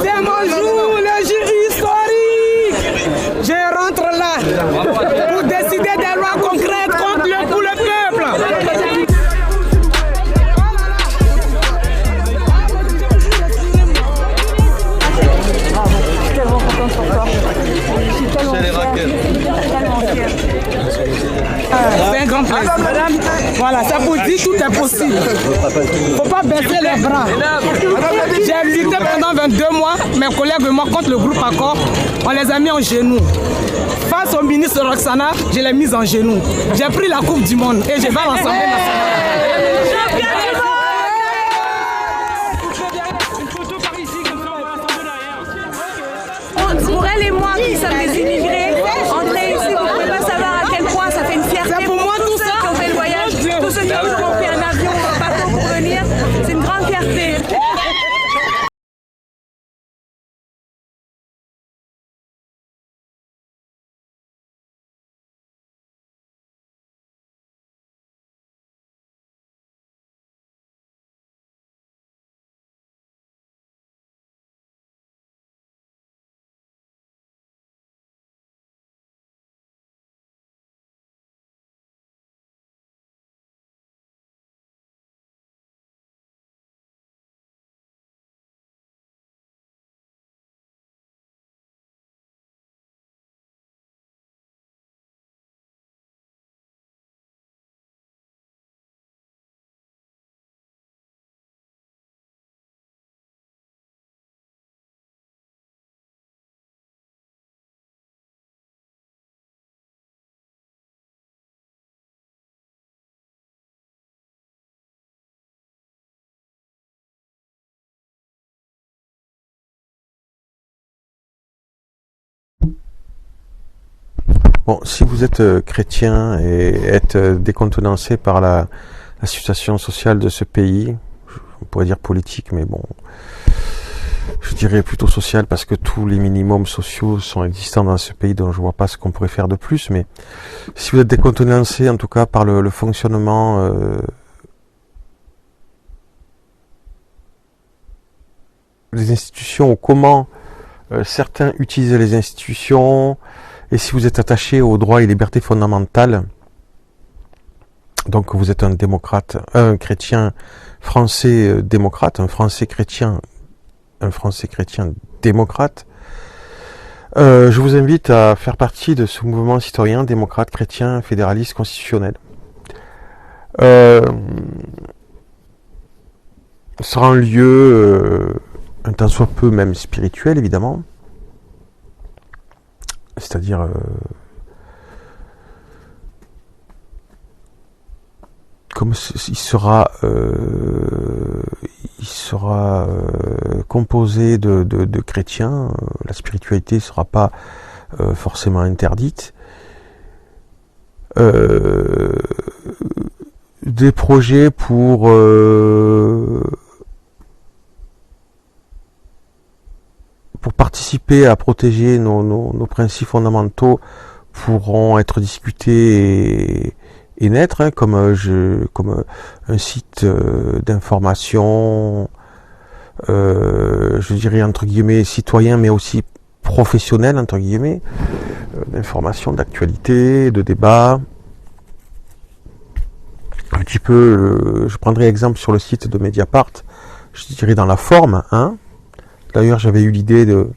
c'est mon jour, le jury historique. Je rentre là pour décider des lois concrètes contre le poulet. Voilà, ça vous dit tout est possible. Faut pas baisser les bras. J'ai lutté pendant 22 mois, mes collègues et moi, contre le groupe Accord, on les a mis en genoux. Face au ministre Roxana, je l'ai mise en genoux. J'ai pris la Coupe du Monde et je vais à l'Assemblée nationale. Pour elle et moi qui sommes des immigrés, entrer ici, vous ne pouvez pas savoir à quel point ça fait une fierté. C'est pour moi tout ça. Tous ceux qui ont fait le voyage, tous ceux qui ont pris un avion, un bateau pour venir, c'est une grande fierté. Bon, si vous êtes chrétien et êtes décontenancé par la situation sociale de ce pays, on pourrait dire politique, mais bon, je dirais plutôt social parce que tous les minimums sociaux sont existants dans ce pays, donc je vois pas ce qu'on pourrait faire de plus. Mais si vous êtes décontenancé, en tout cas, par le fonctionnement des institutions, ou comment certains utilisent les institutions, et si vous êtes attaché aux droits et libertés fondamentales, donc vous êtes un démocrate, un chrétien français démocrate, un français chrétien démocrate, je vous invite à faire partie de ce mouvement citoyen démocrate chrétien fédéraliste constitutionnel. Ce sera un lieu un tant soit peu même spirituel, évidemment, c'est-à-dire comme il sera composé de chrétiens, la spiritualité ne sera pas forcément interdite. Des projets pour participer à protéger nos principes fondamentaux pourront être discutés et naître, hein, comme un site d'information, je dirais entre guillemets citoyen, mais aussi professionnel entre guillemets, d'information, d'actualité, de débat. Un petit peu, je prendrai exemple sur le site de Mediapart, je dirais dans la forme, hein. D'ailleurs, j'avais eu l'idée de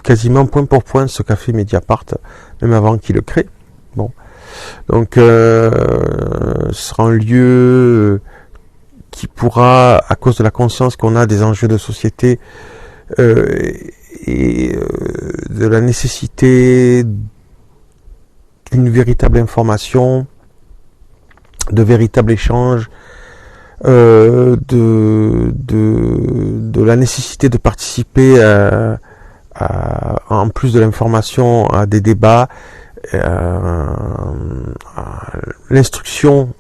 quasiment point pour point ce qu'a fait Mediapart, même avant qu'il le crée. Bon, donc ce sera un lieu qui pourra, à cause de la conscience qu'on a des enjeux de société et de la nécessité d'une véritable information, de véritable échange, de la nécessité de participer en plus de l'information à des débats, à l'instruction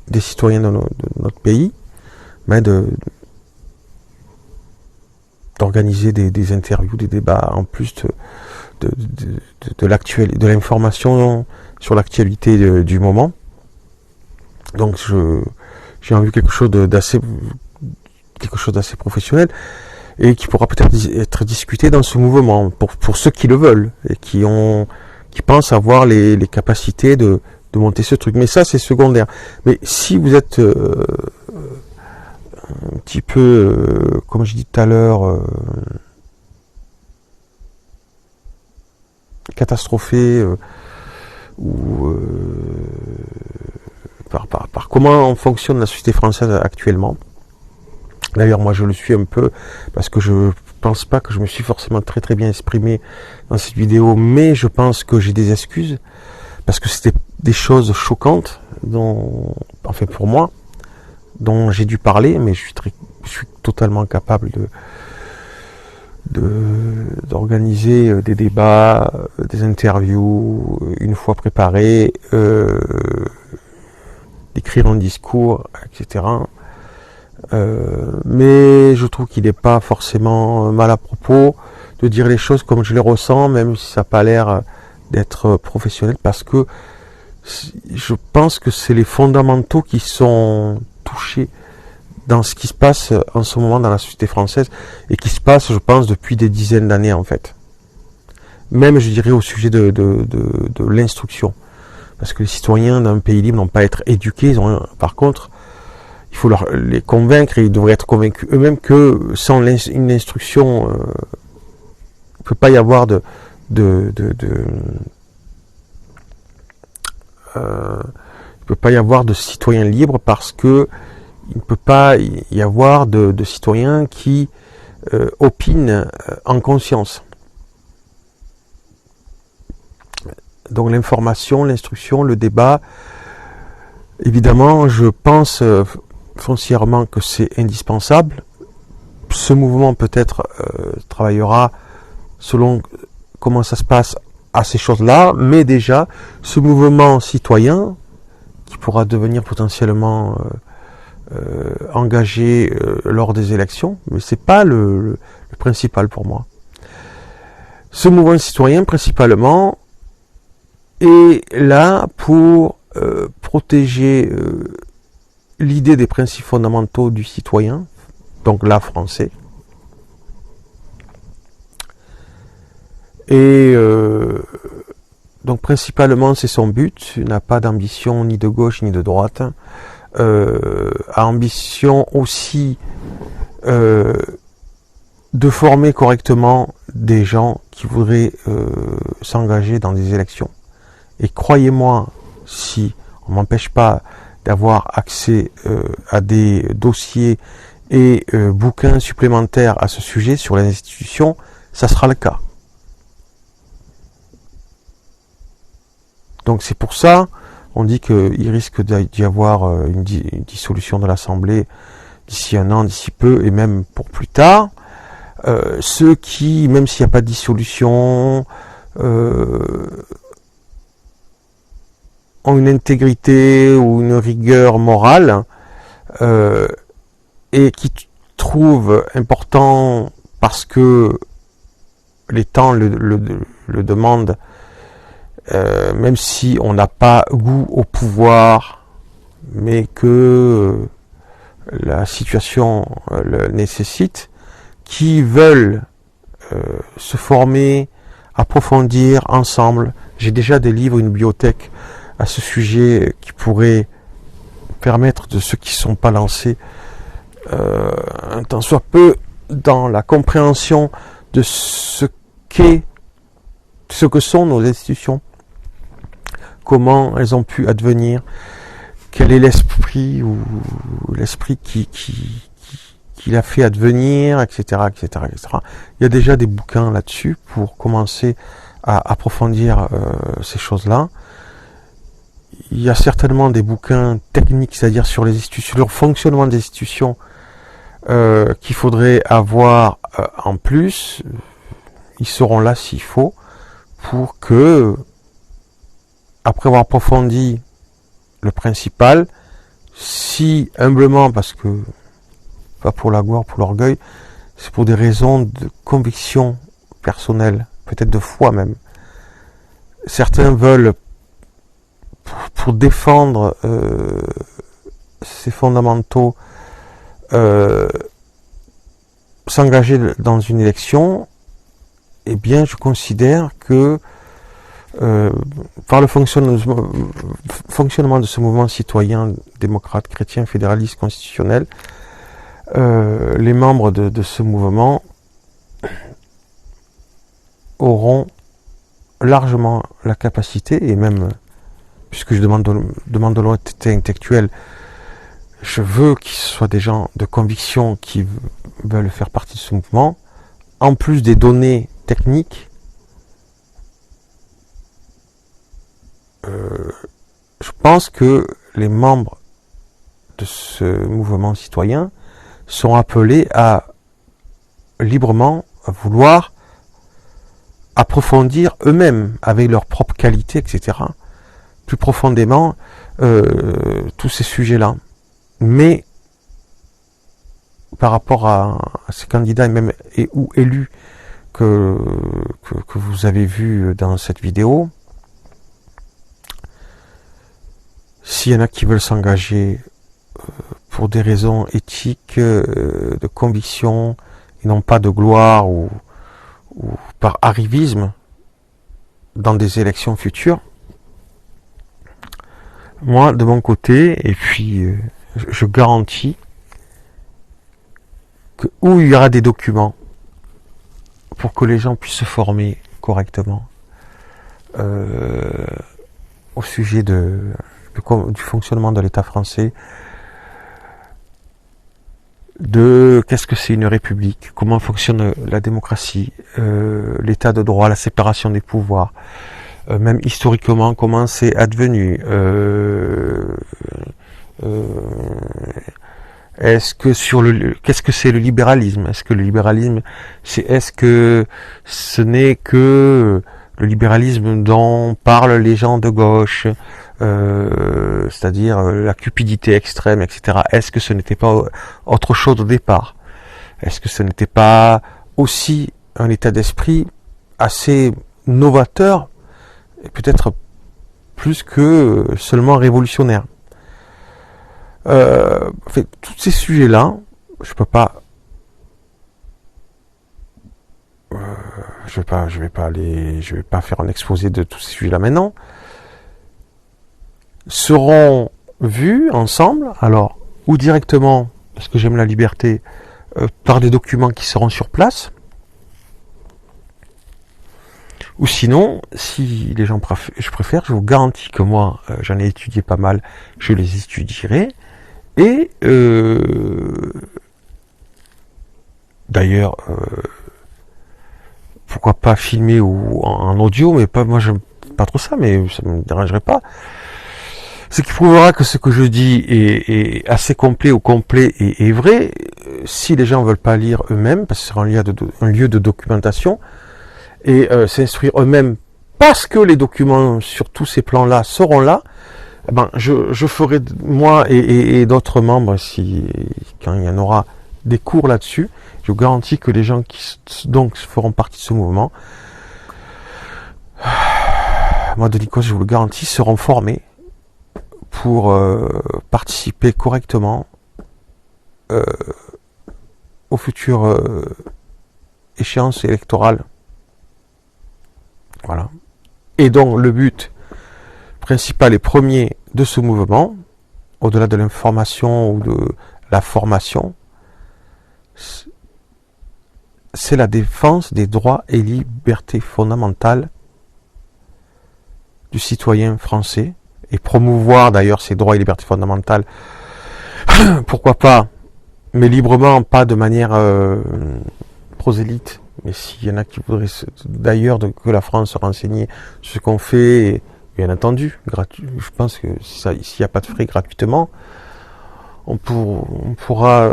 des citoyens de notre pays, mais d'organiser des interviews, des débats en plus de l'information sur l'actualité du moment. Donc j'ai envie quelque chose d'assez professionnel et qui pourra peut-être être discuté dans ce mouvement pour ceux qui le veulent et qui pensent avoir les capacités de monter ce truc. Mais ça, c'est secondaire. Mais si vous êtes un petit peu, comme je dis tout à l'heure, catastrophé ou par comment fonctionne la société française actuellement. D'ailleurs, moi, je le suis un peu parce que je pense pas que je me suis forcément très très bien exprimé dans cette vidéo, mais je pense que j'ai des excuses parce que c'était des choses choquantes enfin pour moi, dont j'ai dû parler, mais je suis totalement capable d'organiser des débats, des interviews, une fois préparés, d'écrire un discours, etc. Mais je trouve qu'il n'est pas forcément mal à propos de dire les choses comme je les ressens, même si ça n'a pas l'air d'être professionnel, parce que je pense que c'est les fondamentaux qui sont touchés dans ce qui se passe en ce moment dans la société française, et qui se passe, je pense, depuis des dizaines d'années en fait. Même, je dirais, au sujet de l'instruction. Parce que les citoyens d'un pays libre n'ont pas à être éduqués, par contre, il faut les convaincre, et ils devraient être convaincus eux-mêmes que sans une instruction, il ne peut pas y avoir de citoyens libres, parce que il ne peut pas y avoir de citoyens qui opinent en conscience. Donc l'information, l'instruction, le débat, évidemment, je pense foncièrement que c'est indispensable. Ce mouvement peut-être travaillera selon comment ça se passe à ces choses-là, mais déjà, ce mouvement citoyen, qui pourra devenir potentiellement engagé lors des élections, mais c'est pas le principal pour moi. Ce mouvement citoyen, principalement, est là pour protéger l'idée des principes fondamentaux du citoyen, donc là français, et donc principalement c'est son but. Il n'a pas d'ambition ni de gauche ni de droite, a ambition aussi de former correctement des gens qui voudraient s'engager dans des élections. Et croyez-moi, si on ne m'empêche pas d'avoir accès à des dossiers et bouquins supplémentaires à ce sujet sur les institutions, ça sera le cas. Donc c'est pour ça, on dit qu'il risque d'y avoir une dissolution de l'Assemblée d'ici un an, d'ici peu, et même pour plus tard. Ceux qui, même s'il n'y a pas de dissolution, ont une intégrité ou une rigueur morale, et qui trouvent important, parce que les temps le demandent, même si on n'a pas goût au pouvoir, mais que la situation le nécessite, qui veulent se former, approfondir ensemble. J'ai déjà des livres, une bibliothèque à ce sujet qui pourrait permettre de ceux qui ne sont pas lancés un tant soit peu dans la compréhension de ce que sont nos institutions, comment elles ont pu advenir, quel est l'esprit ou l'esprit qui l'a fait advenir, etc., etc., etc. Il y a déjà des bouquins là-dessus pour commencer à approfondir ces choses-là. Il y a certainement des bouquins techniques, c'est-à-dire sur les institutions, sur le fonctionnement des institutions, qu'il faudrait avoir en plus. Ils seront là s'il faut, pour que, après avoir approfondi le principal, si humblement, parce que pas pour la gloire, pour l'orgueil, c'est pour des raisons de conviction personnelle, peut-être de foi même. Certains veulent, pour défendre ces fondamentaux, s'engager dans une élection. Eh bien, je considère que par le fonctionnement de ce mouvement citoyen, démocrate, chrétien, fédéraliste, constitutionnel, les membres de ce mouvement auront largement la capacité, et même, puisque je demande de l'honnêteté intellectuelle, je veux qu'ils soient des gens de conviction qui veulent faire partie de ce mouvement, en plus des données techniques. Je pense que les membres de ce mouvement citoyen sont appelés à librement vouloir approfondir eux-mêmes avec leurs propres qualités, etc. plus profondément tous ces sujets-là. Mais par rapport à ces candidats ou élus que vous avez vus dans cette vidéo, s'il y en a qui veulent s'engager pour des raisons éthiques, de conviction, et non pas de gloire ou par arrivisme dans des élections futures, moi, de mon côté, et puis je garantis que où il y aura des documents pour que les gens puissent se former correctement au sujet du fonctionnement de l'État français, de qu'est-ce que c'est une république, comment fonctionne la démocratie, l'état de droit, la séparation des pouvoirs, même historiquement comment c'est advenu, qu'est-ce que c'est le libéralisme, est-ce que le libéralisme est-ce que ce n'est que le libéralisme dont parlent les gens de gauche, c'est-à-dire la cupidité extrême, etc. Est-ce que ce n'était pas autre chose au départ? Est-ce que ce n'était pas aussi un état d'esprit assez novateur, et peut-être plus que seulement révolutionnaire? Tous ces sujets-là, je peux pas. Je vais pas faire un exposé de tous ces sujets-là maintenant. Seront vus ensemble, alors, ou directement, parce que j'aime la liberté, par des documents qui seront sur place, ou sinon, si les gens je préfère, je vous garantis que moi, j'en ai étudié pas mal, je les étudierai, et d'ailleurs, pourquoi pas filmer ou en audio, mais pas, moi j'aime pas trop ça, mais ça me dérangerait pas. Ce qui prouvera que ce que je dis est assez complet ou complet et vrai, si les gens veulent pas lire eux-mêmes, parce que ce sera un lieu de documentation, et s'instruire eux-mêmes, parce que les documents sur tous ces plans-là seront là, ben je ferai, moi et d'autres membres, quand il y en aura des cours là-dessus, je vous garantis que les gens qui donc feront partie de ce mouvement, moi de Nikos, je vous le garantis, seront formés pour participer correctement aux futures échéances électorales. Voilà. Et donc le but principal et premier de ce mouvement, au-delà de l'information ou de la formation, c'est la défense des droits et libertés fondamentales du citoyen français, et promouvoir d'ailleurs ces droits et libertés fondamentales, pourquoi pas, mais librement, pas de manière prosélyte, mais s'il y en a qui voudraient d'ailleurs que la France se renseigne ce qu'on fait, bien entendu, gratuit. Je pense que s'il n'y a pas de frais gratuitement, on pourra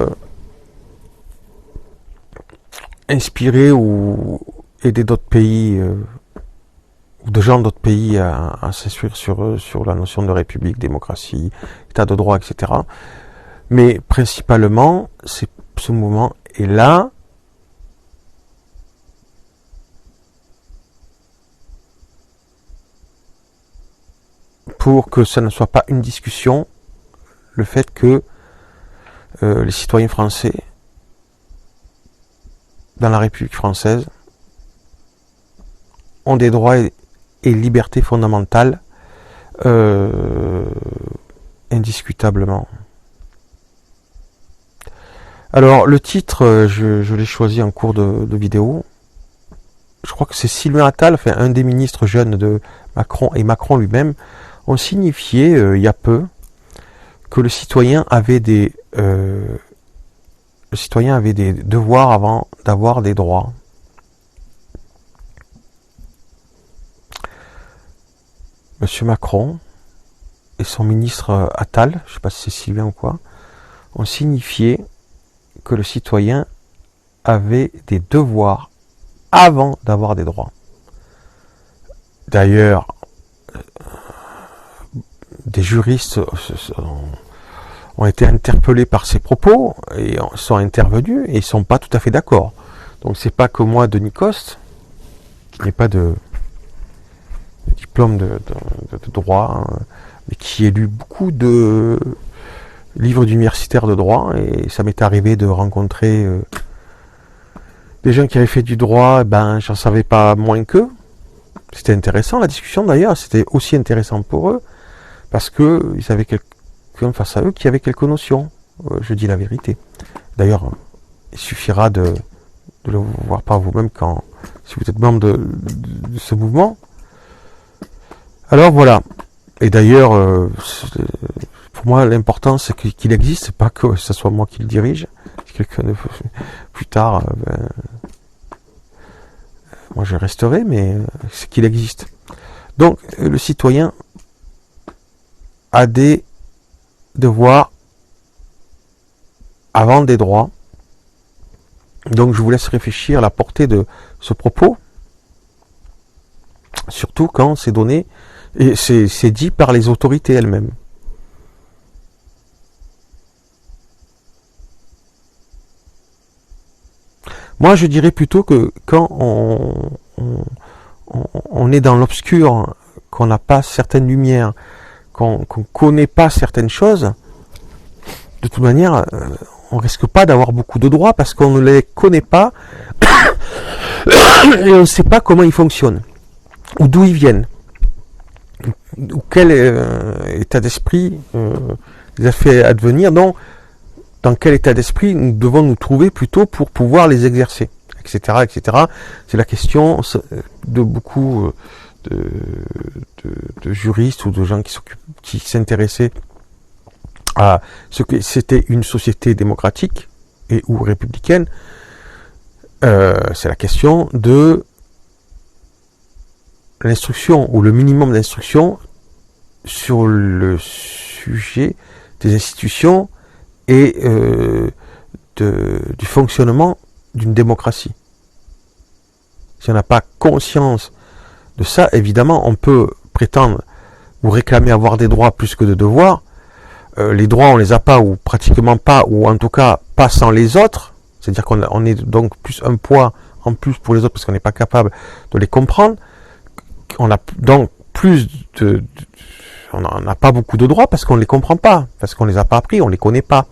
inspirer ou aider d'autres pays ou de gens d'autres pays à s'instruire sur la notion de république, démocratie, état de droit, etc. Mais principalement, ce mouvement est là pour que ça ne soit pas une discussion, le fait que les citoyens français dans la République française ont des droits et libertés fondamentales indiscutablement. Alors le titre, je l'ai choisi en cours de vidéo. Je crois que c'est Sylvain Attal, enfin un des ministres jeunes de Macron, et Macron lui-même ont signifié il y a peu que le citoyen avait des devoirs avant d'avoir des droits. Monsieur Macron et son ministre Attal, je ne sais pas si c'est Sylvain ou quoi, ont signifié que le citoyen avait des devoirs avant d'avoir des droits. D'ailleurs, des juristes ont été interpellés par ces propos et sont intervenus et ils ne sont pas tout à fait d'accord. Donc c'est pas que moi, Denis Coste, qui n'ai pas de diplôme de droit, hein, mais qui ai lu beaucoup de livres d'universitaires de droit, et ça m'est arrivé de rencontrer des gens qui avaient fait du droit, j'en savais pas moins qu'eux. C'était intéressant la discussion d'ailleurs, c'était aussi intéressant pour eux, parce que ils avaient quelqu'un face à eux qui avait quelques notions, je dis la vérité. D'ailleurs, il suffira de le voir par vous-même si vous êtes membre de ce mouvement. Alors voilà, et d'ailleurs, pour moi l'important c'est qu'il existe, pas que ce soit moi qui le dirige. Si quelqu'un plus tard, moi je resterai, mais c'est qu'il existe. Donc le citoyen a des devoirs avant des droits. Donc je vous laisse réfléchir à la portée de ce propos, surtout quand c'est donné et c'est dit par les autorités elles-mêmes. Moi, je dirais plutôt que quand on est dans l'obscur, qu'on n'a pas certaines lumières, qu'on connaît pas certaines choses, de toute manière, on risque pas d'avoir beaucoup de droits parce qu'on ne les connaît pas et on ne sait pas comment ils fonctionnent ou d'où ils viennent ou quel état d'esprit les a fait advenir. Donc, dans quel état d'esprit nous devons nous trouver plutôt pour pouvoir les exercer, etc., etc. C'est la question de beaucoup de juristes ou de gens qui s'intéressaient à ce que c'était une société démocratique et ou républicaine. C'est la question de l'instruction ou le minimum d'instruction sur le sujet des institutions et du fonctionnement d'une démocratie. Si on n'a pas conscience de ça, évidemment, on peut prétendre ou réclamer avoir des droits plus que de devoirs. Les droits, on les a pas ou pratiquement pas, ou en tout cas pas sans les autres. C'est-à-dire qu'on est donc plus un poids en plus pour les autres parce qu'on n'est pas capable de les comprendre. On a donc plus on n'a pas beaucoup de droits parce qu'on ne les comprend pas, parce qu'on les a pas appris, on les connaît pas.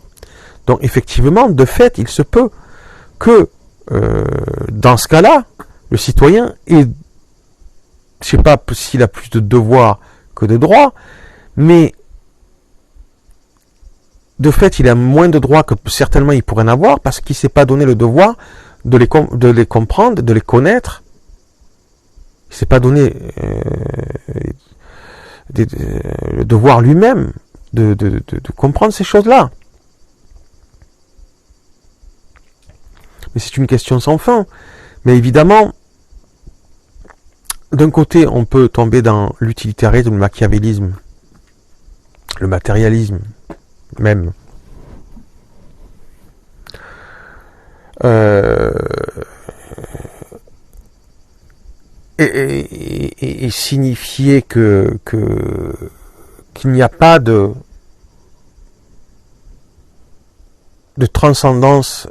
Donc effectivement, de fait, il se peut que dans ce cas-là, le citoyen ait, je sais pas s'il a plus de devoirs que de droits, mais de fait, il a moins de droits que certainement il pourrait en avoir parce qu'il ne s'est pas donné le devoir de les comprendre, de les connaître. Il ne s'est pas donné le devoir lui-même de comprendre ces choses-là. Mais c'est une question sans fin. Mais évidemment, d'un côté, on peut tomber dans l'utilitarisme, le machiavélisme, le matérialisme, même. Et signifier qu'il n'y a pas de transcendance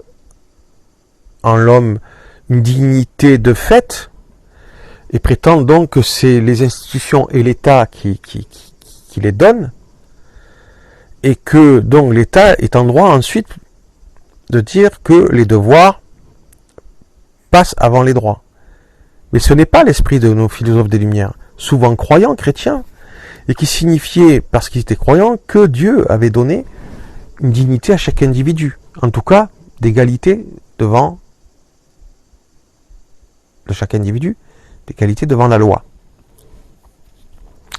en l'homme, une dignité de fait, et prétend donc que c'est les institutions et l'État qui les donnent, et que donc l'État est en droit ensuite de dire que les devoirs passent avant les droits. Mais ce n'est pas l'esprit de nos philosophes des Lumières, souvent croyants, chrétiens, et qui signifiaient, parce qu'ils étaient croyants, que Dieu avait donné une dignité à chaque individu, en tout cas d'égalité devant de chaque individu, d'égalité devant la loi.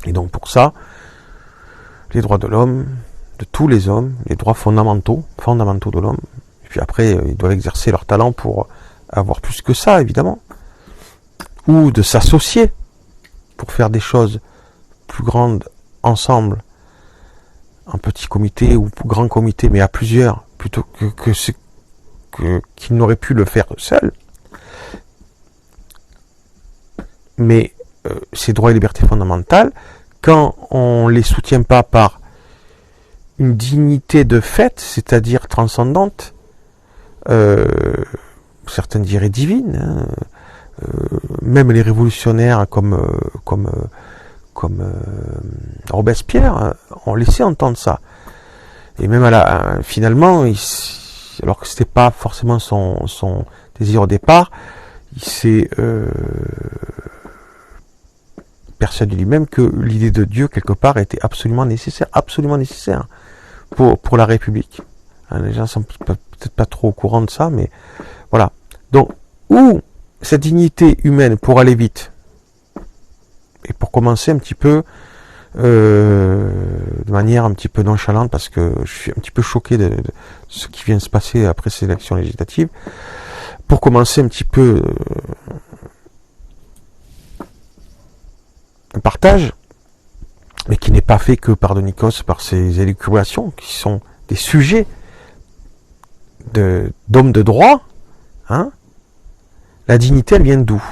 Et donc pour ça, les droits de l'homme de tous les hommes, les droits fondamentaux de l'homme. Et puis après, ils doivent exercer leur talent pour avoir plus que ça, évidemment. Ou de s'associer pour faire des choses plus grandes ensemble, en petit comité ou grand comité, mais à plusieurs, plutôt qu'ils n'auraient pu le faire seuls. Mais ces droits et libertés fondamentales, quand on ne les soutient pas par une dignité de fait, c'est-à-dire transcendante, certains diraient divine, même les révolutionnaires comme Robespierre ont laissé entendre ça. Et même finalement, alors que c'était pas forcément son désir au départ, il s'est persuadé lui-même que l'idée de Dieu, quelque part, était absolument nécessaire pour la République. Les gens sont peut-être pas trop au courant de ça, mais voilà. Donc, où cette dignité humaine pour aller vite, et pour commencer un petit peu de manière un petit peu nonchalante, parce que je suis un petit peu choqué de ce qui vient de se passer après ces élections législatives, pour commencer un petit peu un partage, mais qui n'est pas fait que par de Nikos, par ses élucubrations, qui sont des sujets d'hommes de droit, hein. La dignité, elle vient d'où?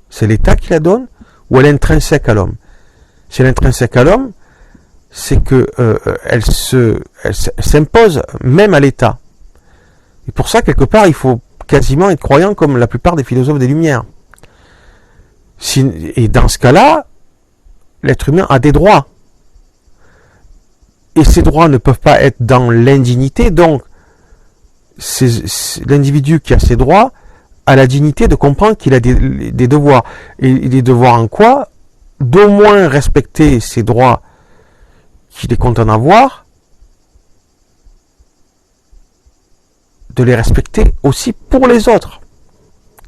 C'est l'État qui la donne, ou elle est intrinsèque à l'homme? Si elle est intrinsèque à l'homme, c'est que elle s'impose même à l'État. Et pour ça, quelque part, il faut quasiment être croyant comme la plupart des philosophes des Lumières. Et dans ce cas-là, l'être humain a des droits. Et ces droits ne peuvent pas être dans l'indignité, donc l'individu qui a ses droits a la dignité de comprendre qu'il a des devoirs. Et des devoirs en quoi? D'au moins respecter ses droits qu'il est content d'avoir, de les respecter aussi pour les autres.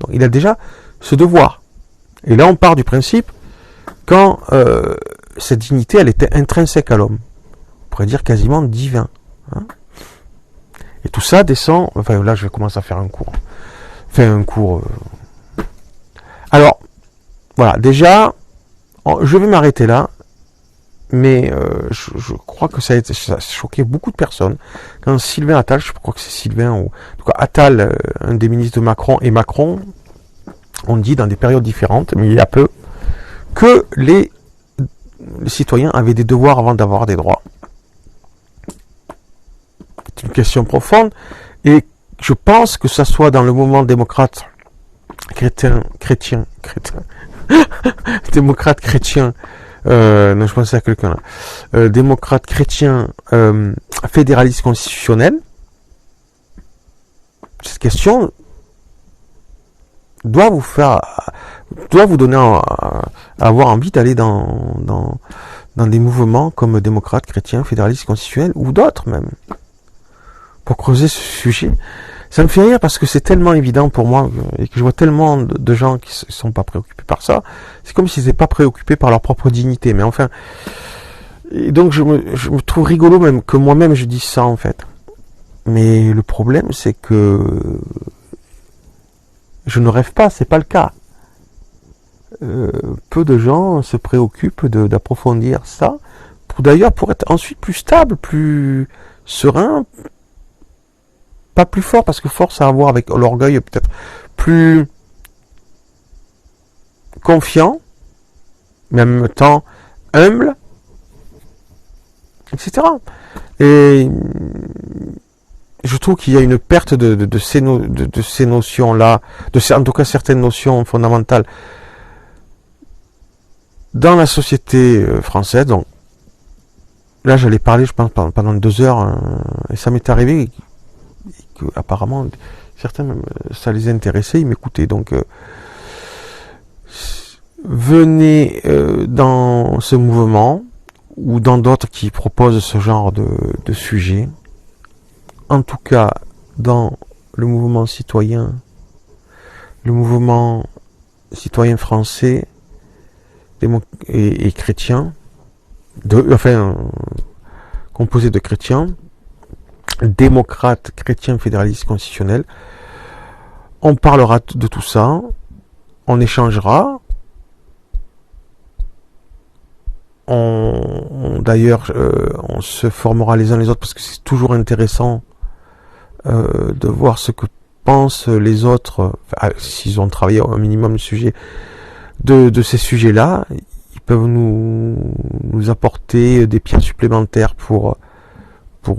Donc il a déjà ce devoir. Et là on part du principe quand cette dignité elle était intrinsèque à l'homme. On pourrait dire quasiment divin. Hein. Et tout ça descend, enfin là je vais commencer à faire un cours. Alors, voilà, déjà, je vais m'arrêter là, mais je crois que ça a choqué beaucoup de personnes. Quand Sylvain Attal, je crois que c'est Sylvain, ou en tout cas Attal, un des ministres de Macron, et Macron, ont dit dans des périodes différentes, mais il y a peu, que les citoyens avaient des devoirs avant d'avoir des droits. C'est une question profonde, et je pense que ça soit dans le mouvement démocrate chrétien, démocrate chrétien, non, je pensais à quelqu'un là, démocrate chrétien, fédéraliste constitutionnel, cette question doit vous donner à avoir envie d'aller dans des mouvements comme démocrate chrétien, fédéraliste constitutionnel, ou d'autres même, pour creuser ce sujet. Ça me fait rire parce que c'est tellement évident pour moi et que je vois tellement de gens qui ne sont pas préoccupés par ça. C'est comme s'ils n'étaient pas préoccupés par leur propre dignité. Mais enfin, et donc je me trouve rigolo même que moi-même je dise ça en fait. Mais le problème c'est que je ne rêve pas, c'est pas le cas. Peu de gens se préoccupent d'approfondir ça pour être ensuite plus stable, plus serein. Pas plus fort, parce que fort, ça a à voir avec l'orgueil, peut-être plus confiant, mais en même temps humble, etc. Et je trouve qu'il y a une perte de ces notions-là, en tout cas certaines notions fondamentales dans la société française. Donc là, j'allais parler, je pense, pendant 2 heures, et ça m'est arrivé que apparemment certains même, ça les intéressait, ils m'écoutaient. Donc venez dans ce mouvement ou dans d'autres qui proposent ce genre de sujet. En tout cas, dans le mouvement citoyen français et chrétien, composé de chrétiens, démocrates, chrétiens, fédéralistes, constitutionnels. On parlera de tout ça, on échangera. D'ailleurs, on se formera les uns les autres parce que c'est toujours intéressant de voir ce que pensent les autres, s'ils ont travaillé un minimum le sujet de ces sujets-là. Ils peuvent nous apporter des pierres supplémentaires pour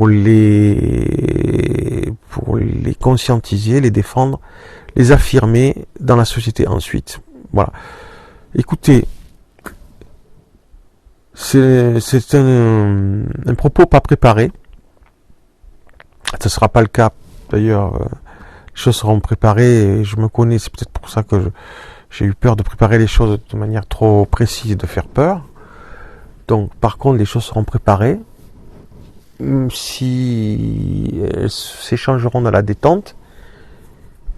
les conscientiser, les défendre, les affirmer dans la société ensuite. Voilà. Écoutez, c'est un propos pas préparé. Ce ne sera pas le cas. D'ailleurs, les choses seront préparées et je me connais. C'est peut-être pour ça que j'ai eu peur de préparer les choses de manière trop précise et de faire peur. Donc, par contre, les choses seront préparées. Si elles s'échangeront dans la détente.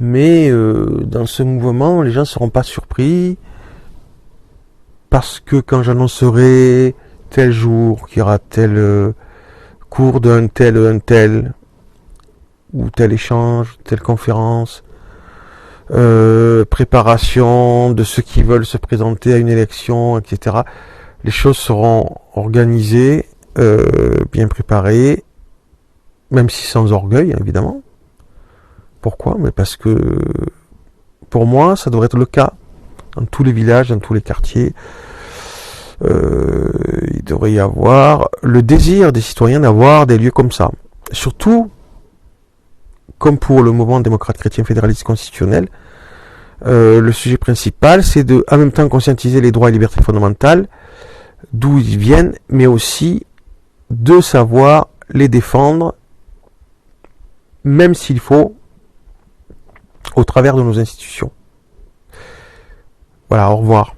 Mais dans ce mouvement, les gens ne seront pas surpris. Parce que quand j'annoncerai tel jour qu'il y aura tel cours d'un tel, ou tel échange, telle conférence, préparation de ceux qui veulent se présenter à une élection, etc. Les choses seront organisées, bien préparées, même si sans orgueil, évidemment. Pourquoi ? Mais parce que, pour moi, ça devrait être le cas. Dans tous les villages, dans tous les quartiers, il devrait y avoir le désir des citoyens d'avoir des lieux comme ça. Surtout, comme pour le mouvement démocrate chrétien fédéraliste constitutionnel, le sujet principal, c'est de, en même temps, conscientiser les droits et libertés fondamentales, d'où ils viennent, mais aussi de savoir les défendre, même s'il faut, au travers de nos institutions. Voilà, au revoir.